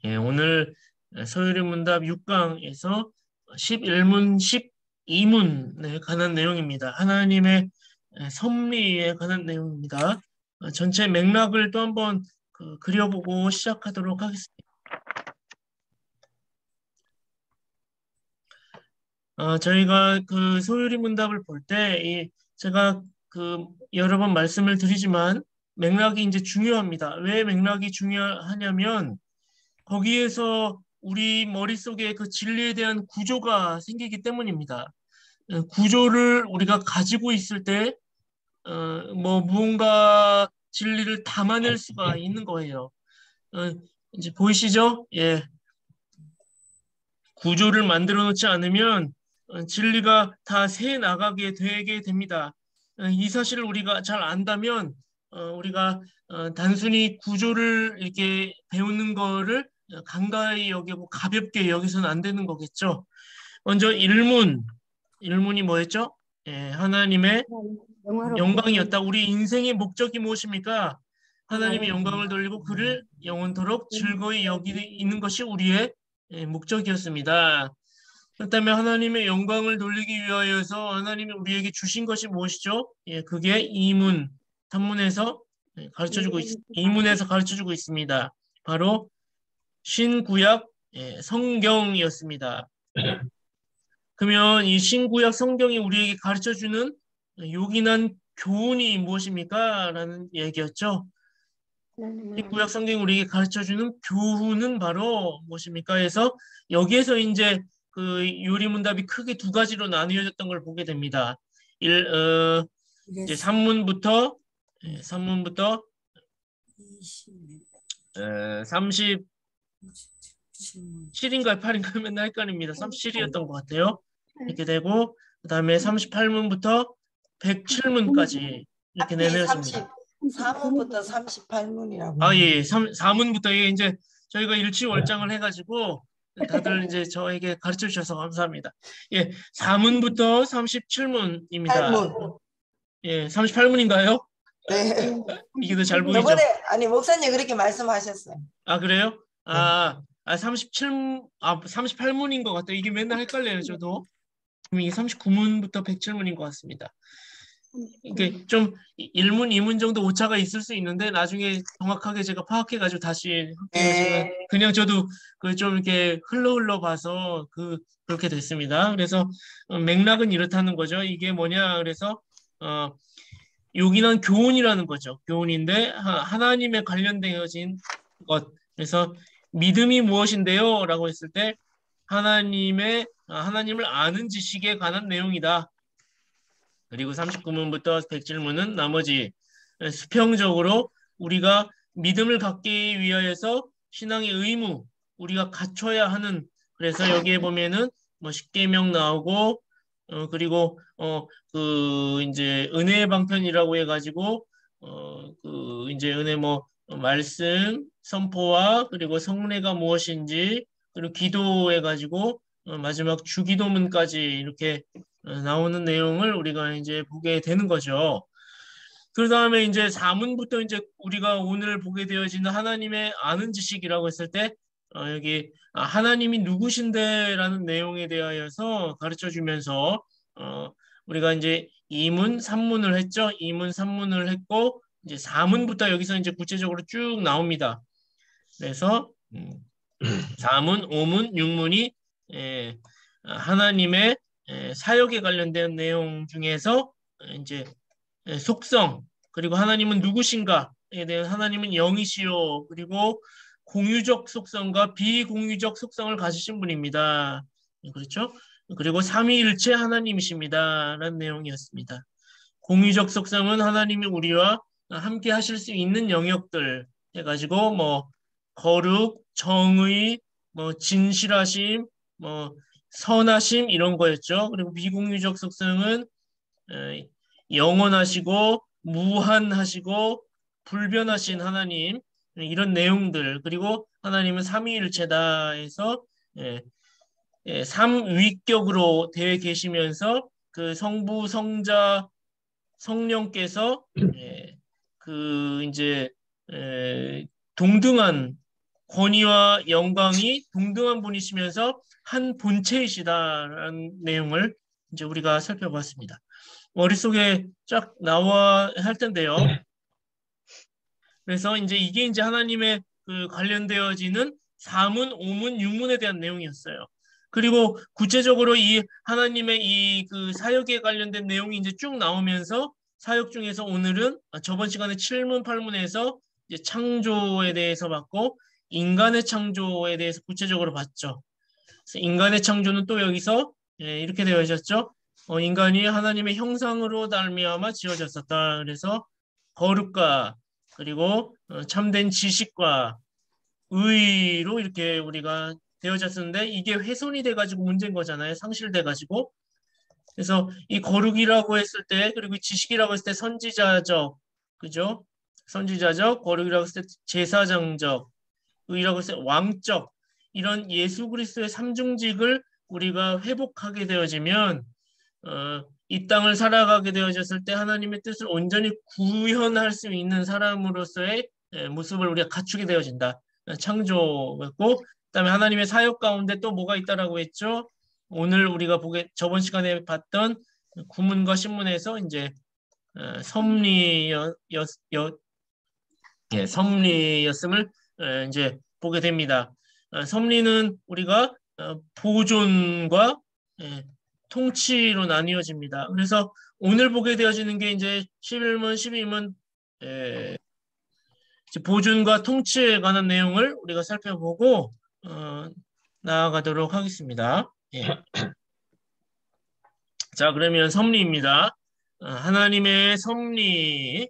예, 오늘 서유리문답 6강에서 11문, 12문에 관한 내용입니다. 하나님의 섭리에 관한 내용입니다. 전체 맥락을 또 한번 그려보고 시작하도록 하겠습니다. 저희가 그 소유리 문답을 볼 때, 제가 여러 번 말씀을 드리지만 맥락이 이제 중요합니다. 왜 맥락이 중요하냐면 거기에서 우리 머릿속에 그 진리에 대한 구조가 생기기 때문입니다. 구조를 우리가 가지고 있을 때, 뭐 무언가 진리를 담아낼 수가 있는 거예요. 이제 보이시죠? 예. 구조를 만들어 놓지 않으면 진리가 다 새 나가게 되게 됩니다. 이 사실을 우리가 잘 안다면 우리가 단순히 구조를 이렇게 배우는 거를 간가히 여기고 가볍게 여기서는 안 되는 거겠죠. 먼저 일문이 뭐였죠? 예, 하나님의 영광이었다. 우리 인생의 목적이 무엇입니까? 하나님의 영광을 돌리고 그를 영원토록 즐거이 여기는 것이 우리의 목적이었습니다. 그렇다면 하나님의 영광을 돌리기 위하여서 하나님이 우리에게 주신 것이 무엇이죠? 예, 그게 단문에서 이문에서 가르쳐주고 있습니다. 바로 신구약 성경이었습니다. 그러면 이 신구약 성경이 우리에게 가르쳐주는 요긴한 교훈이 무엇입니까? 라는 얘기였죠. 신구약 성경이 우리에게 가르쳐주는 교훈은 바로 무엇입니까? 해서 여기에서 이제 그 요리문답이 크게 두 가지로 나뉘어졌던 걸 보게 됩니다. 이제 산문부터 37인가 8인가 맨날 헷갈립니다. 37이었던 것 같아요. 이렇게 되고 그 다음에 38문부터 107문까지 이렇게 내내어집니다. 4문부터 38문이라고. 예, 4문부터 이제 저희가 일치월장을 해가지고 다들 이제 저에게 가르쳐 주셔서 감사합니다. 예, 4문부터 37문입니다. 8문. 예, 38문인가요? 네. 이게 더 잘 보이죠? 저번에 아니 목사님 그렇게 말씀하셨어요. 아, 그래요? 38문인 것 같아요. 이게 맨날 헷갈려요, 저도. 이게 39문부터 107문인 것 같습니다. 이게 좀 1문, 2문 정도 오차가 있을 수 있는데 나중에 정확하게 제가 파악해가지고 다시 할게요. 제가 그냥 저도 좀 이렇게 흘러 봐서 그렇게 됐습니다. 그래서 맥락은 이렇다는 거죠. 이게 뭐냐? 그래서 요긴한 교훈이라는 거죠. 교훈인데 하나님에 관련되어진 것. 그래서 믿음이 무엇인데요? 라고 했을 때 하나님을 아는 지식에 관한 내용이다. 그리고 39문부터 107문은 나머지 수평적으로 우리가 믿음을 갖기 위하여서 신앙의 의무, 우리가 갖춰야 하는, 그래서 여기에 보면은 뭐 십계명 나오고 그리고 이제 은혜의 방편이라고 해가지고 이제 은혜 말씀 선포와 그리고 성례가 무엇인지 그리고 기도해가지고 마지막 주기도문까지 이렇게 나오는 내용을 우리가 이제 보게 되는 거죠. 그 다음에 이제 4문부터 이제 우리가 오늘 보게 되어지는 하나님의 아는 지식이라고 했을 때 여기 하나님이 누구신데라는 내용에 대하여서 가르쳐 주면서 우리가 이제 2문, 3문을 했죠. 2문, 3문을 했고 이제 4문부터 여기서 이제 구체적으로 쭉 나옵니다. 그래서 4문, 5문, 6문이 하나님의 사역에 관련된 내용 중에서 이제 속성, 그리고 하나님은 누구신가에 대한 하나님은 영이시요, 그리고 공유적 속성과 비공유적 속성을 가지신 분입니다. 그렇죠? 그리고 삼위일체 하나님이십니다. 라는 내용이었습니다. 공유적 속성은 하나님이 우리와 함께 하실 수 있는 영역들 해가지고 뭐 거룩, 정의, 뭐 진실하심, 뭐 선하심 이런 거였죠. 그리고 비공유적 속성은 영원하시고 무한하시고 불변하신 하나님 이런 내용들, 그리고 하나님은 삼위일체다 해서 삼위격으로 되어 계시면서 그 성부, 성자, 성령께서 이제 동등한 권위와 영광이 동등한 분이시면서 한 본체이시다라는 내용을 이제 우리가 살펴봤습니다. 머릿속에 쫙 나와 할 텐데요. 그래서 이게 이제 하나님의 그 관련되어지는 4문, 5문, 6문에 대한 내용이었어요. 그리고 구체적으로 이 하나님의 이 그 사역에 관련된 내용이 이제 쭉 나오면서 사역 중에서 오늘은 저번 시간에 7문, 8문에서 이제 창조에 대해서 봤고 인간의 창조에 대해서 구체적으로 봤죠. 그래서 인간의 창조는 또 여기서 이렇게 되어 있었죠. 인간이 하나님의 형상으로 닮아야만 지어졌었다. 그래서 거룩과 그리고 참된 지식과 의로 이렇게 우리가 되어졌었는데 이게 훼손이 돼가지고 문제인 거잖아요. 상실돼가지고. 그래서 이 거룩이라고 했을 때 그리고 지식이라고 했을 때 선지자적, 그죠? 선지자적, 거룩이라고 했을 때 제사장적, 의라고 했을 때 왕적 이런 예수 그리스도의 삼중직을 우리가 회복하게 되어지면 이 땅을 살아가게 되어졌을 때 하나님의 뜻을 온전히 구현할 수 있는 사람으로서의 모습을 우리가 갖추게 되어진다. 창조였고 그다음에 하나님의 사역 가운데 또 뭐가 있다라고 했죠? 오늘 우리가 저번 시간에 봤던 구문과 신문에서 이제 섭리였음을 이제 보게 됩니다. 섭리는 우리가 보존과 통치로 나뉘어집니다. 그래서 오늘 보게 되어지는 게 이제 11문, 12문 보존과 통치에 관한 내용을 우리가 살펴보고 나아가도록 하겠습니다. 예. 자, 그러면 섭리입니다. 하나님의 섭리,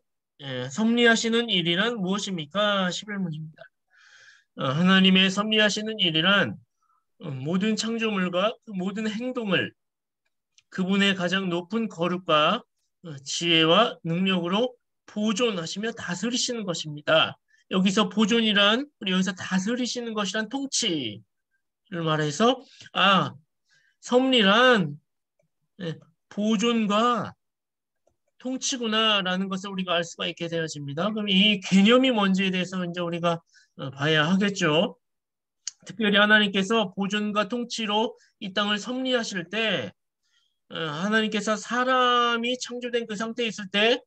섭리하시는 일이란 무엇입니까? 11문입니다. 하나님의 섭리하시는 일이란 모든 창조물과 모든 행동을 그분의 가장 높은 거룩과 지혜와 능력으로 보존하시며 다스리시는 것입니다. 여기서 보존이란 그리고 여기서 다스리시는 것이란 통치를 말해서 섭리란 보존과 통치구나라는 것을 우리가 알 수가 있게 되어집니다. 그럼 이 개념이 뭔지에 대해서 이제 우리가 봐야 하겠죠. 특별히 하나님께서 보존과 통치로 이 땅을 섭리하실 때 하나님께서 사람이 창조된 그 상태에 있을 때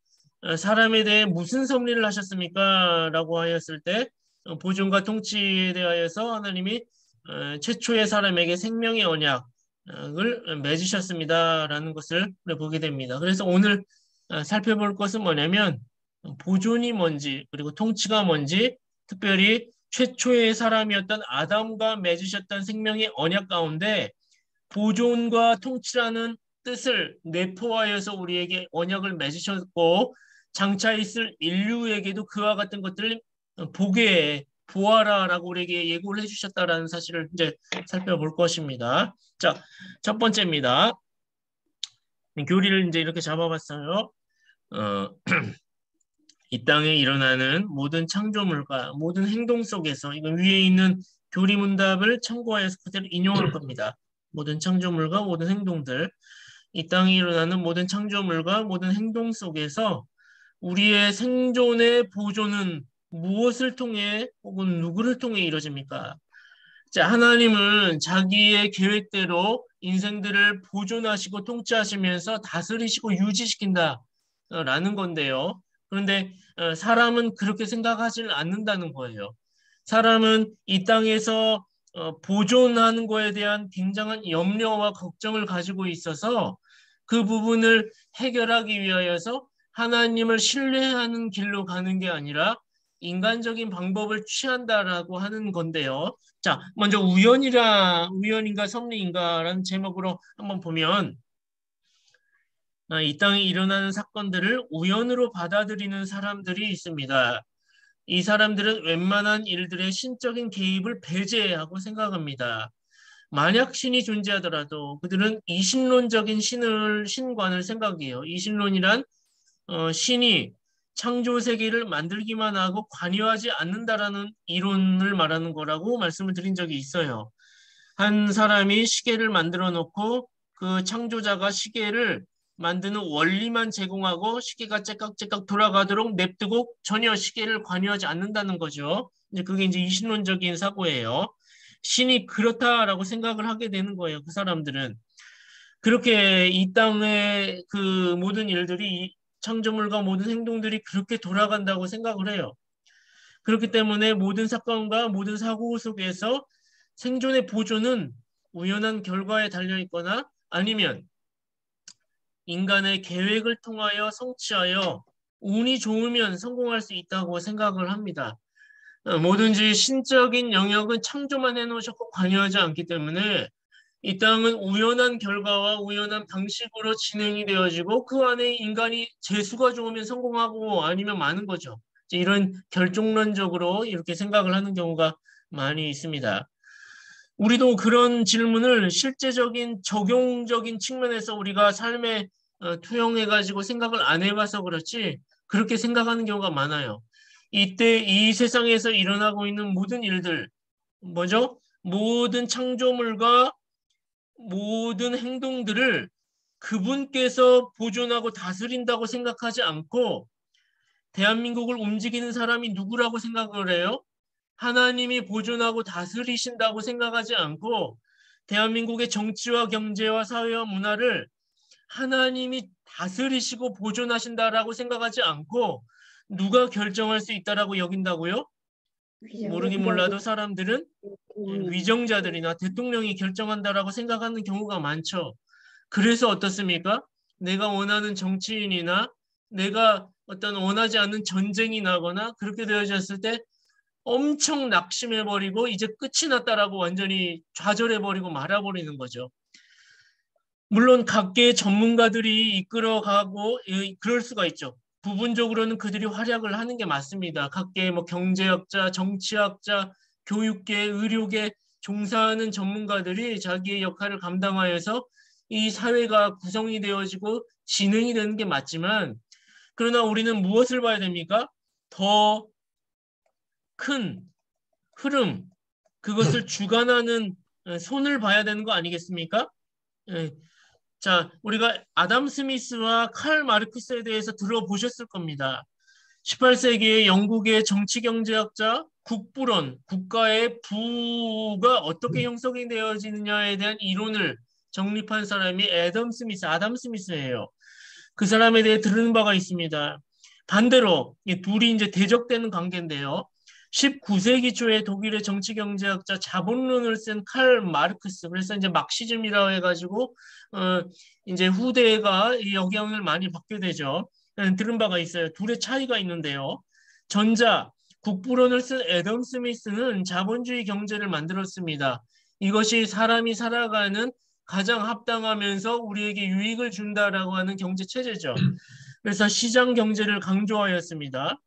사람에 대해 무슨 섭리를 하셨습니까? 라고 하였을 때 보존과 통치에 대하여서 하나님이 최초의 사람에게 생명의 언약을 맺으셨습니다. 라는 것을 보게 됩니다. 그래서 오늘 살펴볼 것은 뭐냐면 보존이 뭔지 그리고 통치가 뭔지 특별히 최초의 사람이었던 아담과 맺으셨던 생명의 언약 가운데 보존과 통치라는 뜻을 내포하여서 우리에게 언약을 맺으셨고 장차 있을 인류에게도 그와 같은 것들을 보아라라고 우리에게 예고를 해주셨다라는 사실을 이제 살펴볼 것입니다. 자, 첫 번째입니다. 교리를 이제 이렇게 잡아봤어요. 이 땅에 일어나는 모든 창조물과 모든 행동 속에서 이건 위에 있는 교리 문답을 참고하여서 그대로 인용할 겁니다. 모든 창조물과 모든 행동들, 이 땅에 일어나는 모든 창조물과 모든 행동 속에서 우리의 생존의 보존은 무엇을 통해 혹은 누구를 통해 이루어집니까? 자, 하나님은 자기의 계획대로 인생들을 보존하시고 통치하시면서 다스리시고 유지시킨다 라는 건데요. 그런데 사람은 그렇게 생각하지 않는다는 거예요. 사람은 이 땅에서 보존하는 거에 대한 굉장한 염려와 걱정을 가지고 있어서 그 부분을 해결하기 위하여서 하나님을 신뢰하는 길로 가는 게 아니라 인간적인 방법을 취한다라고 하는 건데요. 자, 먼저 우연인가 섭리인가라는 제목으로 한번 보면 이 땅에 일어나는 사건들을 우연으로 받아들이는 사람들이 있습니다. 이 사람들은 웬만한 일들의 신적인 개입을 배제하고 생각합니다. 만약 신이 존재하더라도 그들은 이신론적인 신관을 생각해요. 이신론이란 신이 창조 세계를 만들기만 하고 관여하지 않는다라는 이론을 말하는 거라고 말씀을 드린 적이 있어요. 한 사람이 시계를 만들어 놓고 그 창조자가 시계를 만드는 원리만 제공하고 시계가 째깍째깍 돌아가도록 냅두고 전혀 시계를 관여하지 않는다는 거죠. 이제 그게 이제 이신론적인 사고예요. 신이 그렇다라고 생각을 하게 되는 거예요. 그 사람들은. 그렇게 이 땅의 그 모든 일들이 창조물과 모든 행동들이 그렇게 돌아간다고 생각을 해요. 그렇기 때문에 모든 사건과 모든 사고 속에서 생존의 보존은 우연한 결과에 달려 있거나 아니면 인간의 계획을 통하여 성취하여 운이 좋으면 성공할 수 있다고 생각을 합니다. 뭐든지 신적인 영역은 창조만 해놓으셨고 관여하지 않기 때문에 이 땅은 우연한 결과와 우연한 방식으로 진행이 되어지고 그 안에 인간이 재수가 좋으면 성공하고 아니면 마는 거죠. 이런 결정론적으로 이렇게 생각을 하는 경우가 많이 있습니다. 우리도 그런 질문을 실제적인 적용적인 측면에서 우리가 삶에 투영해가지고 생각을 안 해봐서 그렇지 그렇게 생각하는 경우가 많아요. 이때 이 세상에서 일어나고 있는 모든 일들, 뭐죠? 모든 창조물과 모든 행동들을 그분께서 보존하고 다스린다고 생각하지 않고 대한민국을 움직이는 사람이 누구라고 생각을 해요? 하나님이 보존하고 다스리신다고 생각하지 않고 대한민국의 정치와 경제와 사회와 문화를 하나님이 다스리시고 보존하신다라고 생각하지 않고 누가 결정할 수 있다라고 여긴다고요? 모르긴 몰라도 사람들은 위정자들이나 대통령이 결정한다라고 생각하는 경우가 많죠. 그래서 어떻습니까? 내가 원하는 정치인이나 내가 어떤 원하지 않는 전쟁이 나거나 그렇게 되어졌을 때 엄청 낙심해버리고 이제 끝이 났다라고 완전히 좌절해버리고 말아버리는 거죠. 물론 각계의 전문가들이 이끌어가고 그럴 수가 있죠. 부분적으로는 그들이 활약을 하는 게 맞습니다. 각계의 뭐 경제학자, 정치학자, 교육계, 의료계 종사하는 전문가들이 자기의 역할을 감당하여서 이 사회가 구성이 되어지고 진행이 되는 게 맞지만 그러나 우리는 무엇을 봐야 됩니까? 더 큰 흐름, 그것을 주관하는 손을 봐야 되는 거 아니겠습니까? 예. 자, 우리가 아담 스미스와 칼 마르크스에 대해서 들어보셨을 겁니다. 18세기의 영국의 정치경제학자 국부론, 국가의 부가 어떻게 형성이 되어지느냐에 대한 이론을 정립한 사람이 아담 스미스예요. 그 사람에 대해 들은 바가 있습니다. 반대로 이 둘이 이제 대적되는 관계인데요. 19세기 초에 독일의 정치경제학자 자본론을 쓴 칼 마르크스, 그래서 이제 막시즘이라고 해가지고 이제 후대가 이 영향을 많이 받게 되죠. 들은 바가 있어요. 둘의 차이가 있는데요. 전자 국부론을 쓴 애덤 스미스는 자본주의 경제를 만들었습니다. 이것이 사람이 살아가는 가장 합당하면서 우리에게 유익을 준다라고 하는 경제 체제죠. 그래서 시장 경제를 강조하였습니다.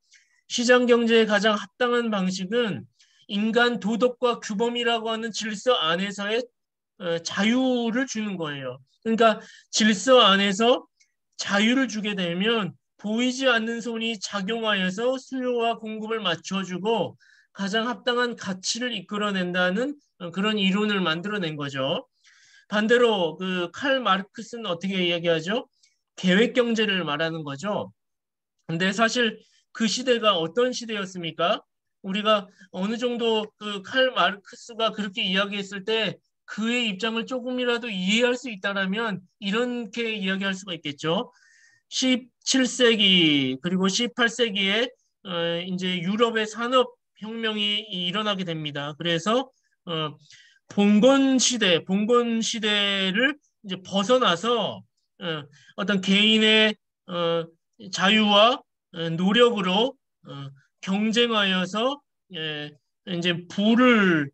시장 경제의 가장 합당한 방식은 인간 도덕과 규범이라고 하는 질서 안에서의 자유를 주는 거예요. 그러니까 질서 안에서 자유를 주게 되면 보이지 않는 손이 작용하여서 수요와 공급을 맞춰주고 가장 합당한 가치를 이끌어낸다는 그런 이론을 만들어낸 거죠. 반대로 그 칼 마르크스는 어떻게 이야기하죠? 계획 경제를 말하는 거죠. 근데 사실 그 시대가 어떤 시대였습니까? 우리가 어느 정도 그 칼 마르크스가 그렇게 이야기했을 때 그의 입장을 조금이라도 이해할 수 있다라면 이렇게 이야기할 수가 있겠죠. 17세기 그리고 18세기에 이제 유럽의 산업 혁명이 일어나게 됩니다. 그래서 봉건 시대를 이제 벗어나서 어떤 개인의 자유와 노력으로 경쟁하여서 이제 부를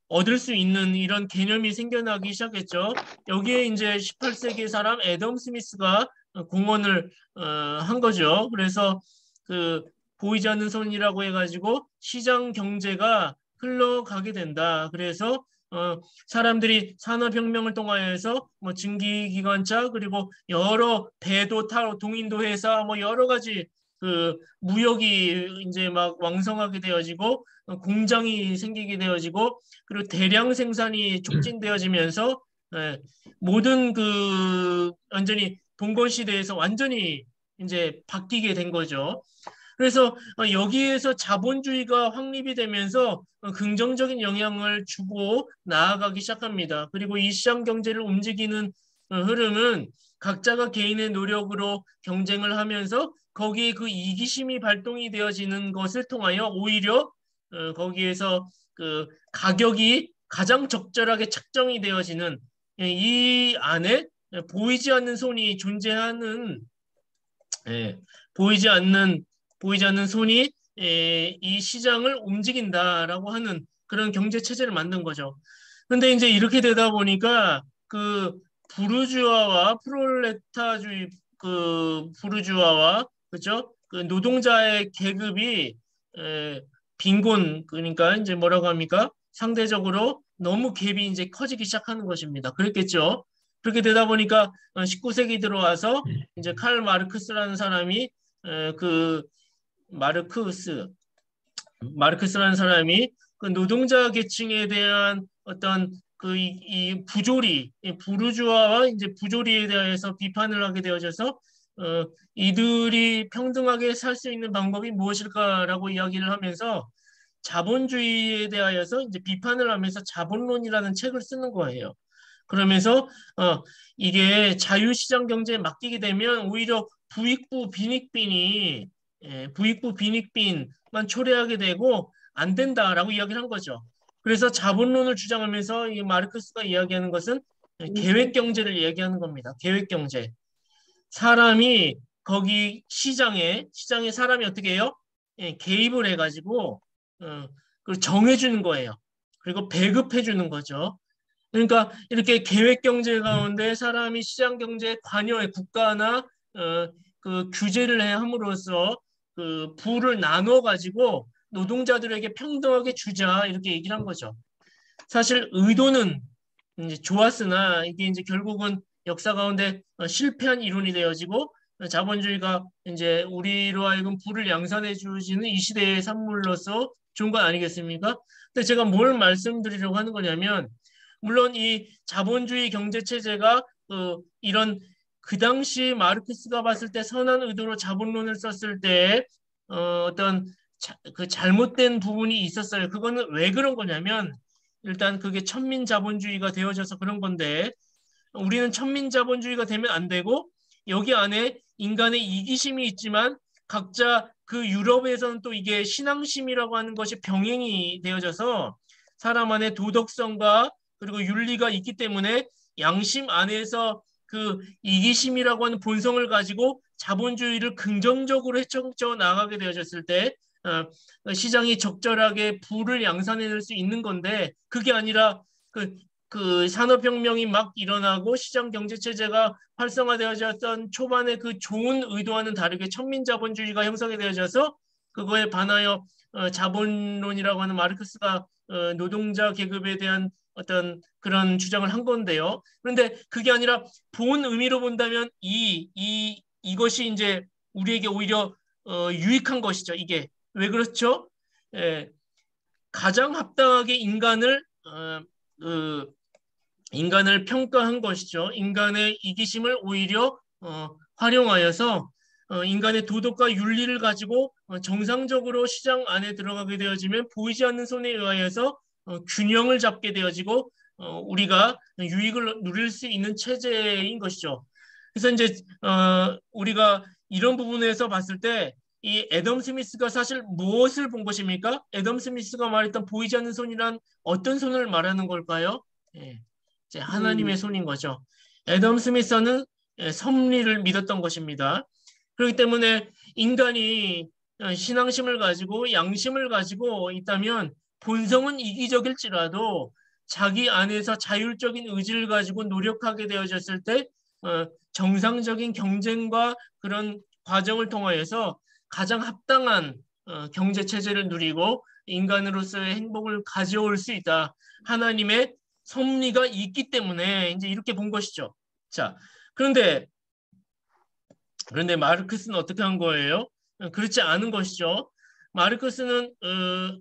얻을 수 있는 이런 개념이 생겨나기 시작했죠. 여기에 이제 18세기 사람 애덤 스미스가 공헌을 한 거죠. 그래서 그 보이지 않는 손이라고 해가지고 시장 경제가 흘러가게 된다. 그래서 사람들이 산업혁명을 통하여서 뭐 증기기관차 그리고 여러 배도 타고 동인도 회사 뭐 여러 가지 그 무역이 이제 막 왕성하게 되어지고 공장이 생기게 되어지고 그리고 대량 생산이 촉진되어지면서 모든 그 완전히 봉건 시대에서 완전히 이제 바뀌게 된 거죠. 그래서 여기에서 자본주의가 확립이 되면서 긍정적인 영향을 주고 나아가기 시작합니다. 그리고 이 시장 경제를 움직이는 흐름은 각자가 개인의 노력으로 경쟁을 하면서 거기에 그 이기심이 발동이 되어지는 것을 통하여 오히려 거기에서 그 가격이 가장 적절하게 책정이 되어지는 이 안에 보이지 않는 손이 존재하는 보이지 않는 손이 이 시장을 움직인다라고 하는 그런 경제 체제를 만든 거죠. 근데 이제 이렇게 되다 보니까 그 부르주아와 프롤레타주의 그 부르주아와 그죠? 그 노동자의 계급이 빈곤 그러니까 이제 뭐라고 합니까? 상대적으로 너무 갭이 이제 커지기 시작하는 것입니다. 그랬겠죠? 그렇게 되다 보니까 19세기 들어와서 이제 칼 마르크스라는 사람이 그 마르크스 마르크스라는 사람이 그 노동자 계층에 대한 어떤 그 이 부조리, 이 부르주아와 이제 부조리에 대해서 비판을 하게 되어져서 이들이 평등하게 살 수 있는 방법이 무엇일까라고 이야기를 하면서 자본주의에 대하여서 이제 비판을 하면서 자본론이라는 책을 쓰는 거예요. 그러면서 이게 자유시장 경제에 맡기게 되면 오히려 부익부 빈익빈만 초래하게 되고 안 된다라고 이야기를 한 거죠. 그래서 자본론을 주장하면서 이 마르크스가 이야기하는 것은 계획 경제를 이야기하는 겁니다. 계획 경제. 사람이 거기 시장에 사람이 어떻게 해요? 개입을 해가지고 그걸 정해주는 거예요. 그리고 배급해주는 거죠. 그러니까 이렇게 계획 경제 가운데 사람이 시장 경제에 관여해 국가나 그 규제를 해 함으로써 그 부를 나눠 가지고 노동자들에게 평등하게 주자 이렇게 얘기를 한 거죠. 사실 의도는 이제 좋았으나 이게 이제 결국은 역사 가운데 실패한 이론이 되어지고 자본주의가 이제 우리로 하여금 부를 양산해 주시는 이 시대의 산물로서 좋은 건 아니겠습니까? 근데 제가 뭘 말씀드리려고 하는 거냐면 물론 이 자본주의 경제 체제가 이런 그 당시 마르크스가 봤을 때 선한 의도로 자본론을 썼을 때 어떤 그 잘못된 부분이 있었어요. 그거는 왜 그런 거냐면 일단 그게 천민 자본주의가 되어져서 그런 건데 우리는 천민 자본주의가 되면 안 되고 여기 안에 인간의 이기심이 있지만 각자 그 유럽에서는 또 이게 신앙심이라고 하는 것이 병행이 되어져서 사람 안에 도덕성과 그리고 윤리가 있기 때문에 양심 안에서 그 이기심이라고 하는 본성을 가지고 자본주의를 긍정적으로 헤쳐져 나가게 되어졌을 때 시장이 적절하게 부를 양산해낼 수 있는 건데 그게 아니라 그 산업혁명이 막 일어나고 시장 경제 체제가 활성화되어졌던 초반에 그 좋은 의도와는 다르게 천민자본주의가 형성이 되어져서 그거에 반하여 자본론이라고 하는 마르크스가 노동자 계급에 대한 어떤 그런 주장을 한 건데요. 그런데 그게 아니라 본 의미로 본다면 이것이 이제 우리에게 오히려 유익한 것이죠. 이게 왜 그렇죠? 가장 합당하게 인간을 평가한 것이죠. 인간의 이기심을 오히려 활용하여서 인간의 도덕과 윤리를 가지고 정상적으로 시장 안에 들어가게 되어지면 보이지 않는 손에 의하여서 균형을 잡게 되어지고 우리가 유익을 누릴 수 있는 체제인 것이죠. 그래서 이제 우리가 이런 부분에서 봤을 때 이 애덤 스미스가 사실 무엇을 본 것입니까? 애덤 스미스가 말했던 보이지 않는 손이란 어떤 손을 말하는 걸까요? 이제 하나님의 손인 거죠. 애덤 스미스는 섭리를 믿었던 것입니다. 그렇기 때문에 인간이 신앙심을 가지고 양심을 가지고 있다면 본성은 이기적일지라도 자기 안에서 자율적인 의지를 가지고 노력하게 되어졌을 때 정상적인 경쟁과 그런 과정을 통하여서 가장 합당한 경제 체제를 누리고 인간으로서의 행복을 가져올 수 있다. 하나님의 섭리가 있기 때문에 이제 이렇게 본 것이죠. 자, 그런데 마르크스는 어떻게 한 거예요? 그렇지 않은 것이죠. 마르크스는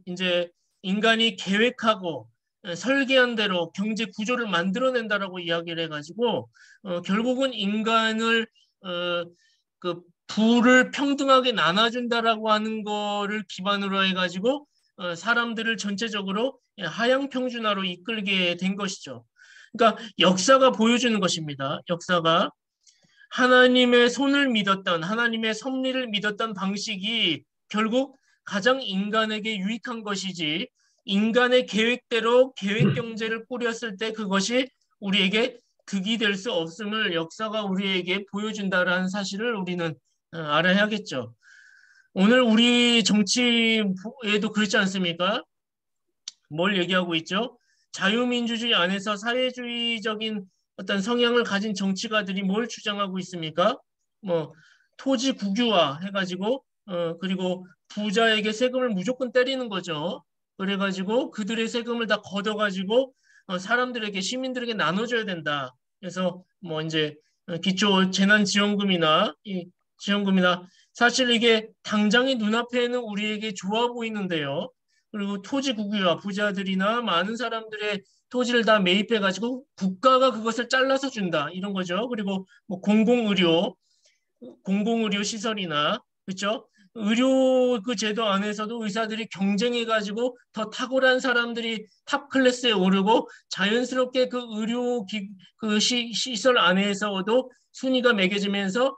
이제 인간이 계획하고 설계한 대로 경제 구조를 만들어낸다라고 이야기를 해가지고 결국은 인간을 그 부를 평등하게 나눠준다라고 하는 거를 기반으로 해가지고 사람들을 전체적으로 하향 평준화로 이끌게 된 것이죠. 그러니까 역사가 보여주는 것입니다. 역사가 하나님의 손을 믿었던 하나님의 섭리를 믿었던 방식이 결국 가장 인간에게 유익한 것이지 인간의 계획대로 계획 경제를 꾸렸을 때 그것이 우리에게 득이 될 수 없음을 역사가 우리에게 보여준다라는 사실을 우리는 알아야겠죠. 오늘 우리 정치에도 그렇지 않습니까? 뭘 얘기하고 있죠? 자유민주주의 안에서 사회주의적인 어떤 성향을 가진 정치가들이 뭘 주장하고 있습니까? 뭐 토지 국유화 해가지고 그리고 부자에게 세금을 무조건 때리는 거죠. 그래가지고 그들의 세금을 다 걷어가지고 사람들에게 시민들에게 나눠줘야 된다. 그래서 뭐 이제 기초 재난지원금이나 이 지원금이나 사실 이게 당장의 눈앞에는 우리에게 좋아 보이는데요. 그리고 토지 국유화 부자들이나 많은 사람들의 토지를 다 매입해가지고 국가가 그것을 잘라서 준다 이런 거죠. 그리고 뭐 공공의료 시설이나 그렇죠. 의료 그 제도 안에서도 의사들이 경쟁해가지고 더 탁월한 사람들이 탑 클래스에 오르고 자연스럽게 그 그 시설 안에서도 순위가 매겨지면서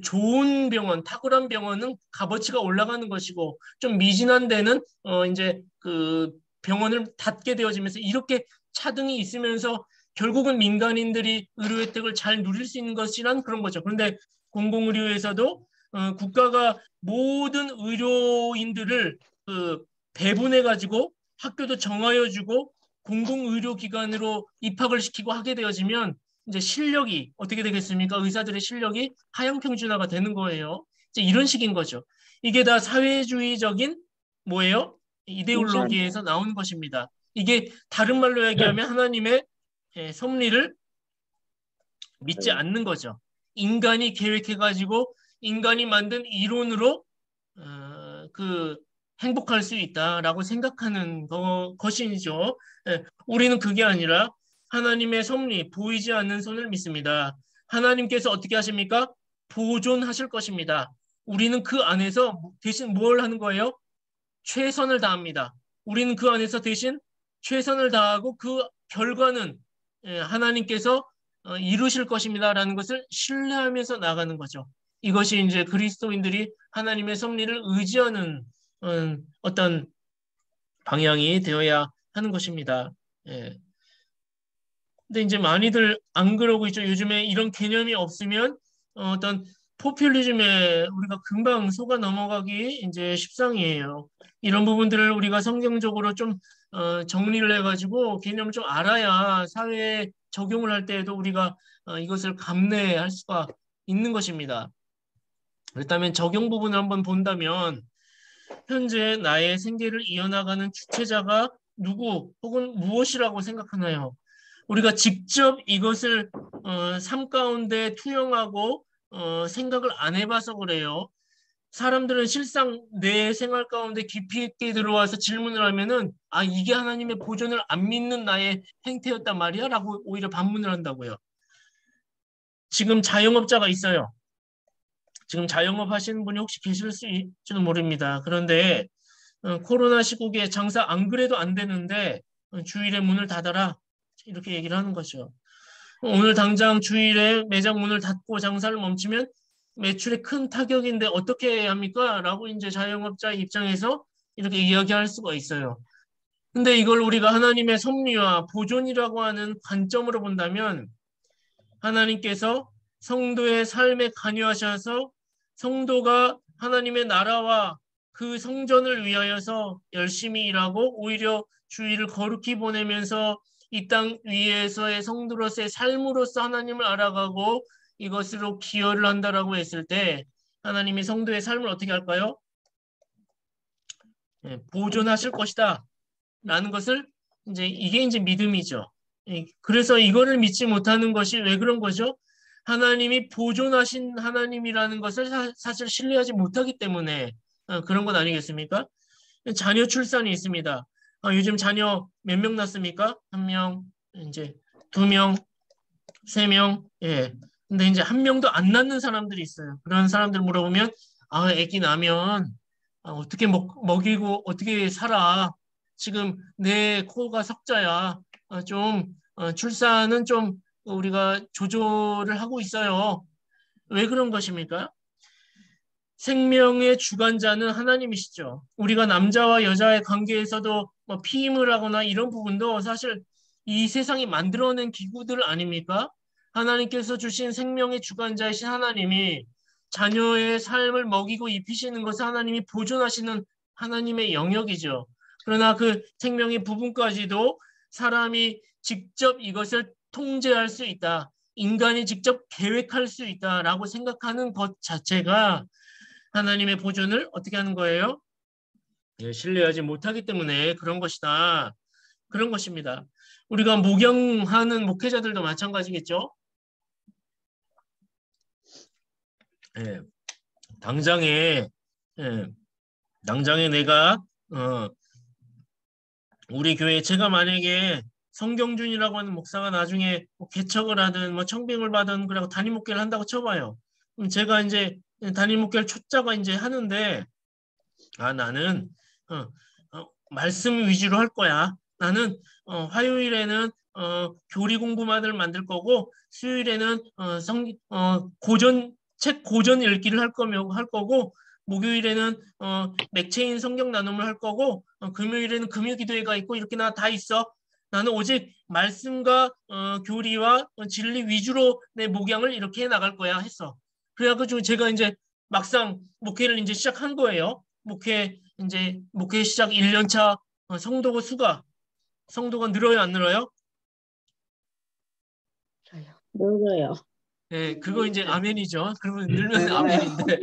좋은 병원, 탁월한 병원은 값어치가 올라가는 것이고 좀 미진한 데는 이제 그 병원을 닫게 되어지면서 이렇게 차등이 있으면서 결국은 민간인들이 의료 혜택을 잘 누릴 수 있는 것이란 그런 거죠. 그런데 공공의료에서도 국가가 모든 의료인들을 배분해 가지고 학교도 정하여 주고 공공의료기관으로 입학을 시키고 하게 되어지면 이제 실력이 어떻게 되겠습니까? 의사들의 실력이 하향 평준화가 되는 거예요. 이제 이런 식인 거죠. 이게 다 사회주의적인 뭐예요? 이데올로기에서 나오는 것입니다. 이게 다른 말로 얘기하면 하나님의 섭리를 믿지 않는 거죠. 인간이 계획해가지고 인간이 만든 이론으로 그 행복할 수 있다라고 생각하는 것이죠. 우리는 그게 아니라 하나님의 섭리, 보이지 않는 손을 믿습니다. 하나님께서 어떻게 하십니까? 보존하실 것입니다. 우리는 그 안에서 대신 뭘 하는 거예요? 최선을 다합니다. 우리는 그 안에서 대신 최선을 다하고 그 결과는 하나님께서 이루실 것입니다라는 것을 신뢰하면서 나가는 거죠. 이것이 이제 그리스도인들이 하나님의 섭리를 의지하는 어떤 방향이 되어야 하는 것입니다. 예. 근데 이제 많이들 안 그러고 있죠. 요즘에 이런 개념이 없으면 어떤 포퓰리즘에 우리가 금방 속아 넘어가기 이제 십상이에요. 이런 부분들을 우리가 성경적으로 좀 정리를 해가지고 개념을 좀 알아야 사회에 적용을 할 때에도 우리가 이것을 감내할 수가 있는 것입니다. 그렇다면 적용 부분을 한번 본다면 현재 나의 생계를 이어나가는 주체자가 누구 혹은 무엇이라고 생각하나요? 우리가 직접 이것을 삶 가운데 투영하고 생각을 안 해봐서 그래요. 사람들은 실상 내 생활 가운데 깊이 있게 들어와서 질문을 하면은 아 이게 하나님의 보존을 안 믿는 나의 행태였단 말이야 라고 오히려 반문을 한다고요. 지금 자영업자가 있어요. 지금 자영업 하시는 분이 혹시 계실 수 있지는 모릅니다. 그런데 코로나 시국에 장사 안 그래도 안 되는데 주일에 문을 닫아라 이렇게 얘기를 하는 거죠. 오늘 당장 주일에 매장 문을 닫고 장사를 멈추면 매출에 큰 타격인데 어떻게 해야 합니까? 라고 이제 자영업자 입장에서 이렇게 이야기할 수가 있어요. 근데 이걸 우리가 하나님의 섭리와 보존이라고 하는 관점으로 본다면 하나님께서 성도의 삶에 관여하셔서 성도가 하나님의 나라와 그 성전을 위하여서 열심히 일하고 오히려 주일을 거룩히 보내면서 이 땅 위에서의 성도로서의 삶으로서 하나님을 알아가고 이것으로 기여를 한다라고 했을 때 하나님이 성도의 삶을 어떻게 할까요? 보존하실 것이다 라는 것을 이게 이제 믿음이죠. 그래서 이거를 믿지 못하는 것이 왜 그런 거죠? 하나님이 보존하신 하나님이라는 것을 사실 신뢰하지 못하기 때문에 그런 것 아니겠습니까? 자녀 출산이 있습니다. 요즘 자녀 몇 명 낳습니까? 한 명, 이제 2명, 3명, 예. 근데 이제 한 명도 안 낳는 사람들이 있어요. 그런 사람들 물어보면 아, 아기 나면 어떻게 먹이고 어떻게 살아? 지금 내 코가 석자야. 출산은 좀 우리가 조절을 하고 있어요. 왜 그런 것입니까? 생명의 주관자는 하나님이시죠. 우리가 남자와 여자의 관계에서도 뭐 피임을 하거나 이런 부분도 사실 이 세상이 만들어낸 기구들 아닙니까? 하나님께서 주신 생명의 주관자이신 하나님이 자녀의 삶을 먹이고 입히시는 것을 하나님이 보존하시는 하나님의 영역이죠. 그러나 그 생명의 부분까지도 사람이 직접 이것을 통제할 수 있다. 인간이 직접 계획할 수 있다라고 생각하는 것 자체가 하나님의 보존을 어떻게 하는 거예요? 예, 신뢰하지 못하기 때문에 그런 것이다. 그런 것입니다. 우리가 목양하는 목회자들도 마찬가지겠죠? 예, 당장에, 예, 당장에 내가, 우리 교회, 제가 만약에 성경준이라고 하는 목사가 나중에 뭐 개척을 하든 뭐 청빙을 받든 그러고 담임 목회를 한다고 쳐봐요. 그럼 제가 이제 담임 목회를 초짜가 이제 하는데, 나는 어, 말씀 위주로 할 거야. 나는 화요일에는 교리 공부만을 만들 거고 수요일에는 책 고전 읽기를 할 거고 목요일에는 맥체인 성경 나눔을 할 거고 금요일에는 금요 기도회가 있고 이렇게 나 다 있어. 나는 오직 말씀과 교리와 진리 위주로 내 목양을 이렇게 해 나갈 거야 했어. 그래가지고 제가 이제 막상 목회를 이제 시작한 거예요. 목회 시작 1년 차 성도가 늘어요, 안 늘어요? 늘어요. 네, 그거 이제 아멘이죠. 그러면 늘면 늘어요. 아멘인데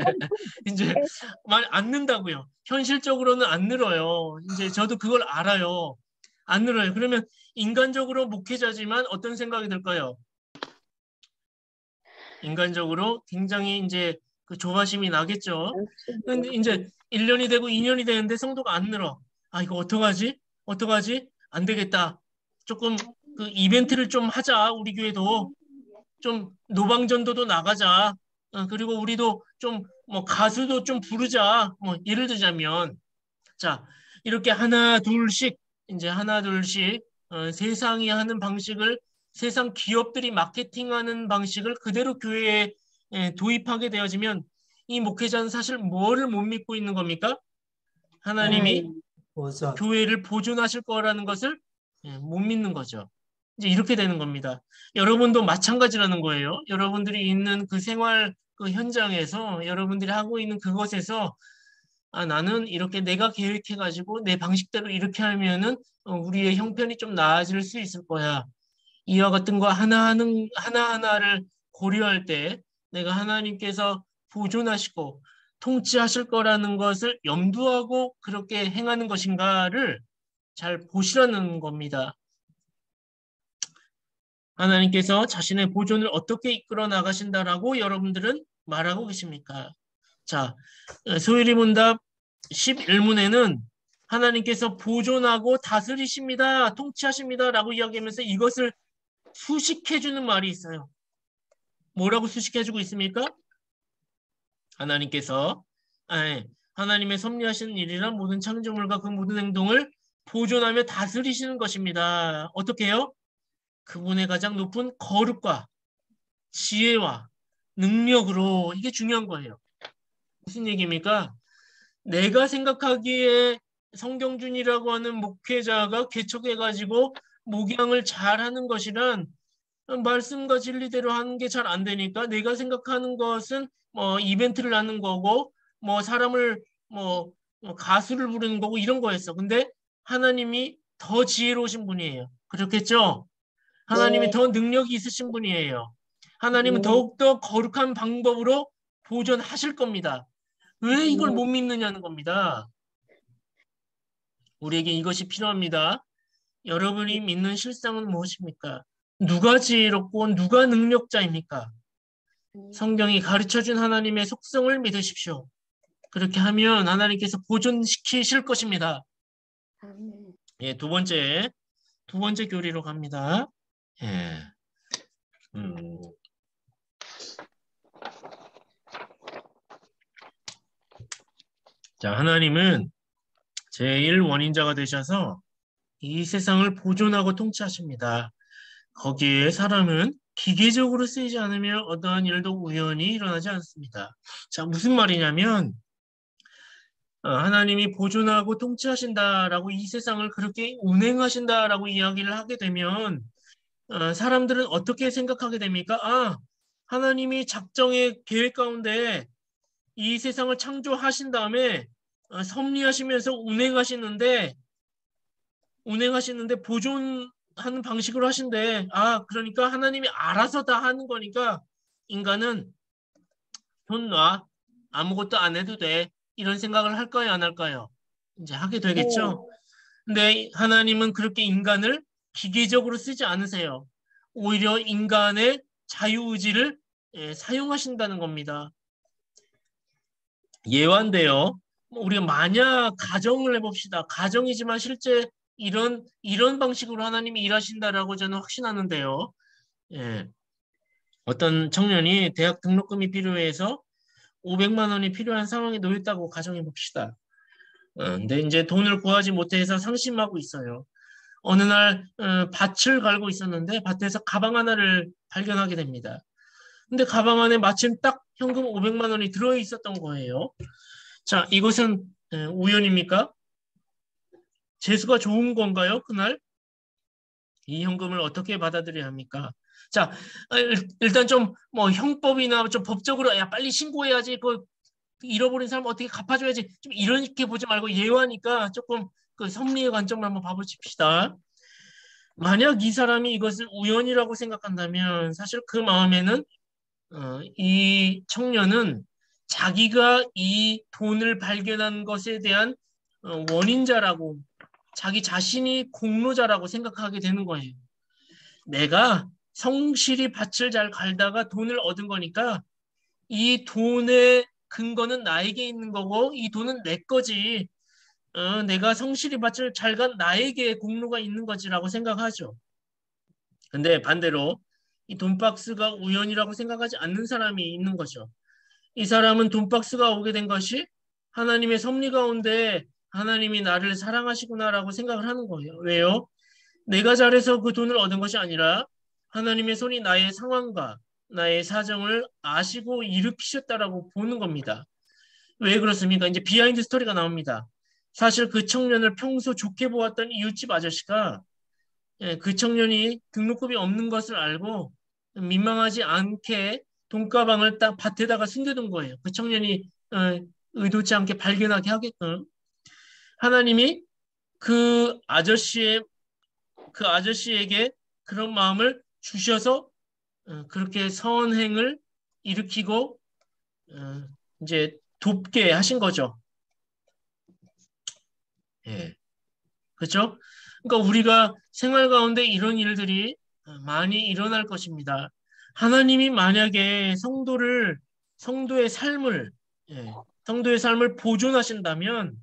이제 말 안 는다고요. 현실적으로는 안 늘어요. 이제 저도 그걸 알아요. 안 늘어요. 그러면 인간적으로 목회자지만 어떤 생각이 들까요? 인간적으로 굉장히 이제 그 조바심이 나겠죠. 근데 이제 1년이 되고 2년이 되는데 성도가 안 늘어. 아, 이거 어떡하지? 어떡하지? 안 되겠다. 조금 그 이벤트를 좀 하자. 우리 교회도 좀 노방전도도 나가자. 그리고 우리도 좀 뭐 가수도 좀 부르자. 뭐 예를 들자면 자, 이렇게 하나 둘씩 세상이 하는 방식을 세상 기업들이 마케팅하는 방식을 그대로 교회에 도입하게 되어지면 이 목회자는 사실 뭐를 못 믿고 있는 겁니까? 하나님이 보존. 교회를 보존하실 거라는 것을 못 믿는 거죠. 이제 이렇게 되는 겁니다. 여러분도 마찬가지라는 거예요. 여러분들이 있는 그 생활 그 현장에서 여러분들이 하고 있는 그것에서 나는 이렇게 내가 계획해가지고 내 방식대로 이렇게 하면은 우리의 형편이 좀 나아질 수 있을 거야. 이와 같은 거 하나하나를 고려할 때 내가 하나님께서 보존하시고 통치하실 거라는 것을 염두하고 그렇게 행하는 것인가를 잘 보시라는 겁니다. 하나님께서 자신의 보존을 어떻게 이끌어 나가신다라고 여러분들은 말하고 계십니까? 자, 소율이 문답 11문에는 하나님께서 보존하고 다스리십니다. 통치하십니다. 라고 이야기하면서 이것을 수식해주는 말이 있어요. 뭐라고 수식해주고 있습니까? 하나님께서 하나님의 섭리하시는 일이란 모든 창조물과 그 모든 행동을 보존하며 다스리시는 것입니다. 어떻게 해요? 그분의 가장 높은 거룩과 지혜와 능력으로 이게 중요한 거예요. 무슨 얘기입니까? 내가 생각하기에 성경준이라고 하는 목회자가 개척해가지고 목양을 잘하는 것이란 말씀과 진리대로 하는 게 잘 안 되니까 내가 생각하는 것은 뭐 이벤트를 하는 거고 뭐 사람을 뭐 가수를 부르는 거고 이런 거였어. 근데 하나님이 더 지혜로우신 분이에요. 그렇겠죠? 하나님이 네. 더 능력이 있으신 분이에요. 하나님은 네. 더욱더 거룩한 방법으로 보존하실 겁니다. 왜 이걸 네. 못 믿느냐는 겁니다. 우리에게 이것이 필요합니다. 여러분이 믿는 실상은 무엇입니까? 누가 지혜롭고 누가 능력자입니까? 성경이 가르쳐준 하나님의 속성을 믿으십시오. 그렇게 하면 하나님께서 보존시키실 것입니다. 아멘. 예, 두 번째 교리로 갑니다. 예. 자, 하나님은 제일 원인자가 되셔서 이 세상을 보존하고 통치하십니다. 거기에 사람은 기계적으로 쓰이지 않으면 어떠한 일도 우연히 일어나지 않습니다. 자, 무슨 말이냐면 하나님이 보존하고 통치하신다라고 이 세상을 그렇게 운행하신다라고 이야기를 하게 되면 사람들은 어떻게 생각하게 됩니까? 아, 하나님이 작정의 계획 가운데 이 세상을 창조하신 다음에 섭리하시면서 운행하시는데 보존하는 방식으로 하신대. 아, 그러니까 하나님이 알아서 다 하는 거니까 인간은 손 놔. 아무것도 안 해도 돼. 이런 생각을 할까요, 안 할까요? 이제 하게 되겠죠? 근데 하나님은 그렇게 인간을 기계적으로 쓰지 않으세요. 오히려 인간의 자유의지를 사용하신다는 겁니다. 예화인데요. 우리가 만약 가정을 해봅시다. 가정이지만 실제 이런 방식으로 하나님이 일하신다라고 저는 확신하는데요. 예. 어떤 청년이 대학 등록금이 필요해서 500만 원이 필요한 상황에 놓였다고 가정해 봅시다. 근데 이제 돈을 구하지 못해서 상심하고 있어요. 어느 날 밭을 갈고 있었는데 밭에서 가방 하나를 발견하게 됩니다. 근데 가방 안에 마침 딱 현금 500만 원이 들어 있었던 거예요. 자, 이것은 우연입니까? 재수가 좋은 건가요? 그날? 이 현금을 어떻게 받아들여야 합니까? 자, 일단 좀 뭐 형법이나 좀 법적으로 야 빨리 신고해야지. 그 잃어버린 사람 어떻게 갚아줘야지. 좀 이렇게 보지 말고 예화니까 조금 그 섭리의 관점을 한번 봐보십시다. 만약 이 사람이 이것을 우연이라고 생각한다면 사실 그 마음에는 이 청년은 자기가 이 돈을 발견한 것에 대한 원인자라고 자기 자신이 공로자라고 생각하게 되는 거예요. 내가 성실히 밭을 잘 갈다가 돈을 얻은 거니까 이 돈의 근거는 나에게 있는 거고 이 돈은 내 거지. 내가 성실히 밭을 잘 간 나에게 공로가 있는 거지라고 생각하죠. 근데 반대로 이 돈박스가 우연이라고 생각하지 않는 사람이 있는 거죠. 이 사람은 돈박스가 오게 된 것이 하나님의 섭리 가운데 하나님이 나를 사랑하시구나라고 생각을 하는 거예요. 왜요? 내가 잘해서 그 돈을 얻은 것이 아니라 하나님의 손이 나의 상황과 나의 사정을 아시고 일으키셨다라고 보는 겁니다. 왜 그렇습니까? 이제 비하인드 스토리가 나옵니다. 사실 그 청년을 평소 좋게 보았던 이웃집 아저씨가 그 청년이 등록금이 없는 것을 알고 민망하지 않게 돈가방을 딱 밭에다가 숨겨둔 거예요. 그 청년이 의도치 않게 발견하게 하게끔. 하나님이 그 아저씨에게 그런 마음을 주셔서 그렇게 선행을 일으키고 이제 돕게 하신 거죠. 예. 그렇죠? 그러니까 우리가 생활 가운데 이런 일들이 많이 일어날 것입니다. 하나님이 만약에 성도의 삶을 성도의 삶을 보존하신다면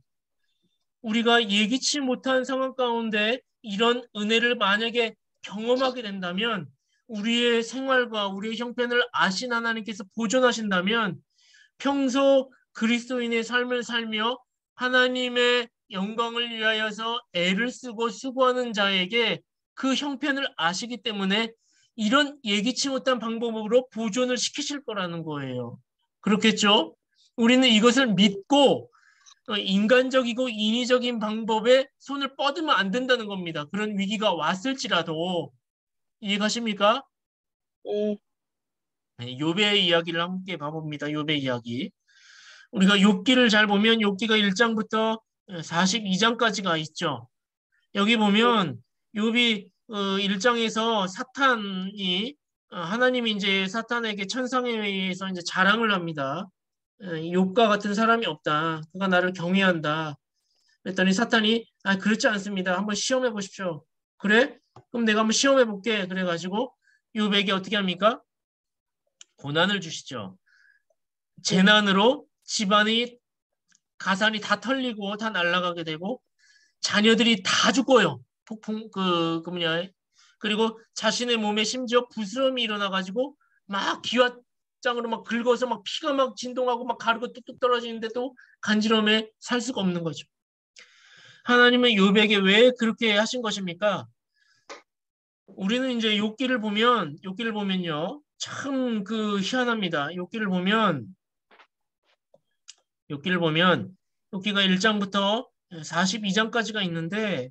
우리가 예기치 못한 상황 가운데 이런 은혜를 만약에 경험하게 된다면 우리의 생활과 우리의 형편을 아신 하나님께서 보존하신다면 평소 그리스도인의 삶을 살며 하나님의 영광을 위하여서 애를 쓰고 수고하는 자에게 그 형편을 아시기 때문에 이런 예기치 못한 방법으로 보존을 시키실 거라는 거예요. 그렇겠죠? 우리는 이것을 믿고 인간적이고 인위적인 방법에 손을 뻗으면 안 된다는 겁니다. 그런 위기가 왔을지라도 이해가십니까? 네. 욥의 이야기를 함께 봐봅니다. 욥의 이야기. 우리가 욥기를 잘 보면 욥기가 1장부터 42장까지가 있죠. 여기 보면 욥이 1장에서 사탄이 하나님이 이제 사탄에게 천상에 의해서 이제 자랑을 합니다. 욥과 같은 사람이 없다. 그가 나를 경외한다. 그랬더니 사탄이 그렇지 않습니다. 한번 시험해 보십시오. 그래? 그럼 내가 한번 시험해 볼게. 그래가지고 욥에게 어떻게 합니까? 고난을 주시죠. 재난으로 집안이 가산이 다 털리고 다 날아가게 되고 자녀들이 다 죽어요. 폭풍 그 뭐냐 그리고 자신의 몸에 심지어 부스럼이 일어나가지고 막 장으로 막 긁어서 막 피가 막 진동하고 막 가루가 뚝뚝 떨어지는데도 간지럼에 살 수가 없는 거죠. 하나님은 욥에게 왜 그렇게 하신 것입니까? 우리는 이제 욥기를 보면요. 참 그 희한합니다. 욥기가 1장부터 42장까지가 있는데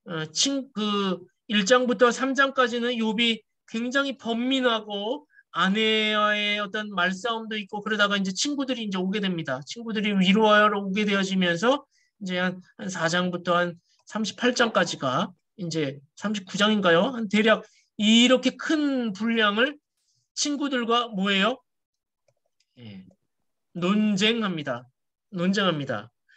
그 1장부터 3장까지는 욥이 굉장히 번민하고 아내와의 어떤 말싸움도 있고 그러다가 이제 친구들이 이제 오게 됩니다. 친구들이 위로하러 오게 되어지면서 이제 한 4장부터 한 38장까지가 이제 39장인가요? 한 대략 이렇게 큰 분량을 친구들과 뭐예요? 예, 논쟁합니다.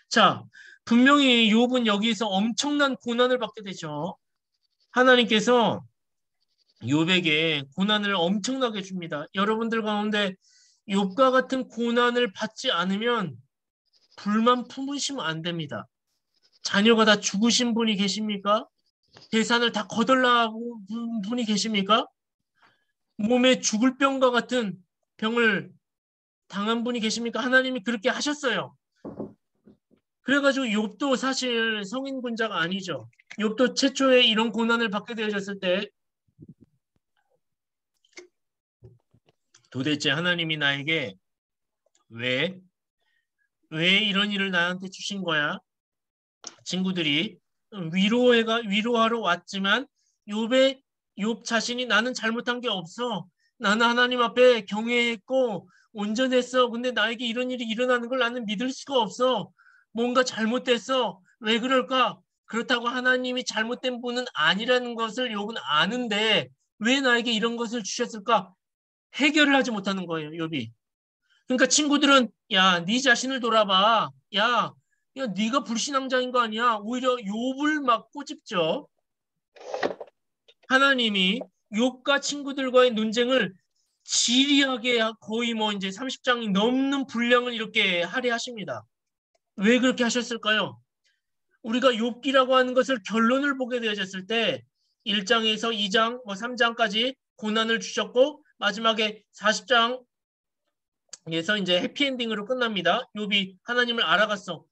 자, 분명히 욥은 여기서 엄청난 고난을 받게 되죠. 하나님께서 욥에게 고난을 엄청나게 줍니다. 여러분들 가운데 욥과 같은 고난을 받지 않으면 불만 품으시면 안 됩니다. 자녀가 다 죽으신 분이 계십니까? 재산을 다 거덜나고 분이 계십니까? 몸에 죽을 병과 같은 병을 당한 분이 계십니까? 하나님이 그렇게 하셨어요. 그래가지고 욥도 사실 성인군자가 아니죠. 욥도 최초에 이런 고난을 받게 되어졌을 때 도대체 하나님이 나에게 왜 이런 일을 나한테 주신 거야? 친구들이 위로하러 왔지만 욥 자신이 나는 잘못한 게 없어. 나는 하나님 앞에 경외했고 온전했어. 근데 나에게 이런 일이 일어나는 걸 나는 믿을 수가 없어. 뭔가 잘못됐어. 왜 그럴까? 그렇다고 하나님이 잘못된 분은 아니라는 것을 욥은 아는데 왜 나에게 이런 것을 주셨을까? 해결을 하지 못하는 거예요, 욥이. 그러니까 친구들은 야, 네 자신을 돌아봐. 야, 네가 불신앙자인 거 아니야? 오히려 욥을 막 꼬집죠. 하나님이 욥과 친구들과의 논쟁을 지리하게 거의 뭐 이제 30장이 넘는 분량을 이렇게 할애하십니다. 왜 그렇게 하셨을까요? 우리가 욥기라고 하는 것을 결론을 보게 되어졌을 때 1장에서 2장, 뭐 3장까지 고난을 주셨고 마지막에 40장 에서 이제 해피엔딩으로 끝납니다. 욥이 하나님을 알아갔어.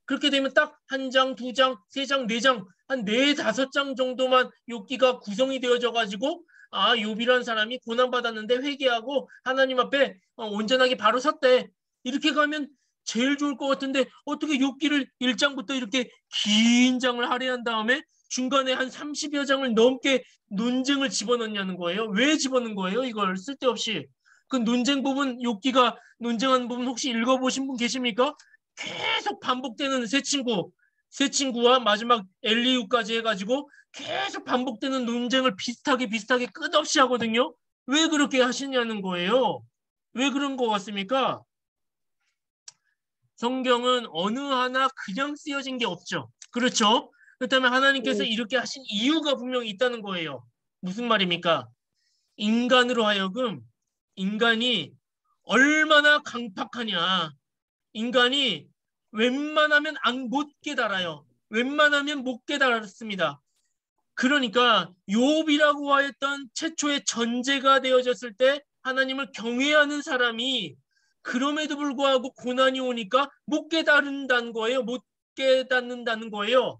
그렇게 되면 딱 한 장, 두 장, 세 장, 네 장, 한 네, 다섯 장 정도만 욥기가 구성이 되어져 가지고 욥이라는 사람이 고난받았는데 회개하고 하나님 앞에 온전하게 바로 섰대. 이렇게 가면 제일 좋을 것 같은데 어떻게 욥기를 1장부터 이렇게 긴 장을 할애한 다음에 중간에 한 30여 장을 넘게 논쟁을 집어넣냐는 거예요. 왜 집어넣은 거예요? 이걸 쓸데없이. 그 논쟁 부분, 욥기가 논쟁한 부분 혹시 읽어보신 분 계십니까? 계속 반복되는 세 친구와 마지막 엘리후까지 해가지고 계속 반복되는 논쟁을 비슷하게 끝없이 하거든요. 왜 그렇게 하시냐는 거예요. 왜 그런 것 같습니까? 성경은 어느 하나 그냥 쓰여진 게 없죠. 그렇죠? 그렇다면 하나님께서 이렇게 하신 이유가 분명히 있다는 거예요. 무슨 말입니까? 인간으로 하여금 인간이 얼마나 강팍하냐. 인간이 웬만하면 못 깨달아요. 웬만하면 못 깨달았습니다. 그러니까 욥이라고 하였던 최초의 전제가 되어졌을 때 하나님을 경외하는 사람이 그럼에도 불구하고 고난이 오니까 못 깨달는다는 거예요. 못 깨닫는다는 거예요.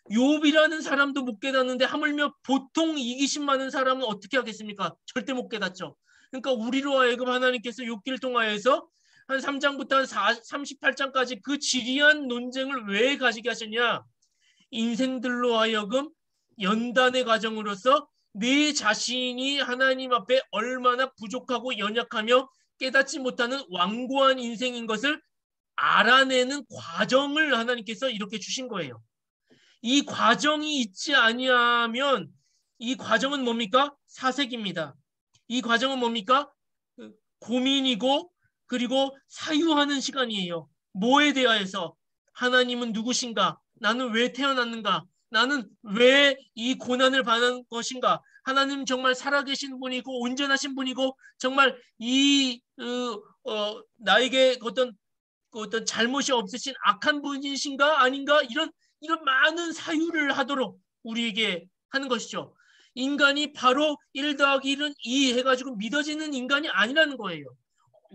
욥이라는 사람도 못 깨닫는데 하물며 보통 이기심 많은 사람은 어떻게 하겠습니까? 절대 못 깨닫죠. 그러니까 우리로 하여금 하나님께서 욥기를 통하여서 한 3장부터 한 38장까지 그 지리한 논쟁을 왜 가지게 하셨냐? 인생들로 하여금 연단의 과정으로서 네 자신이 하나님 앞에 얼마나 부족하고 연약하며 깨닫지 못하는 완고한 인생인 것을 알아내는 과정을 하나님께서 이렇게 주신 거예요. 이 과정이 있지 아니하면 이 과정은 뭡니까? 사색입니다. 이 과정은 뭡니까? 고민이고 그리고 사유하는 시간이에요. 뭐에 대하여서 하나님은 누구신가? 나는 왜 태어났는가? 나는 왜 이 고난을 받는 것인가? 하나님 정말 살아계신 분이고 온전하신 분이고 정말 나에게 어떤 잘못이 없으신 악한 분이신가 아닌가 이런 많은 사유를 하도록 우리에게 하는 것이죠. 인간이 바로 1 더하기 1은 2 해가지고 믿어지는 인간이 아니라는 거예요.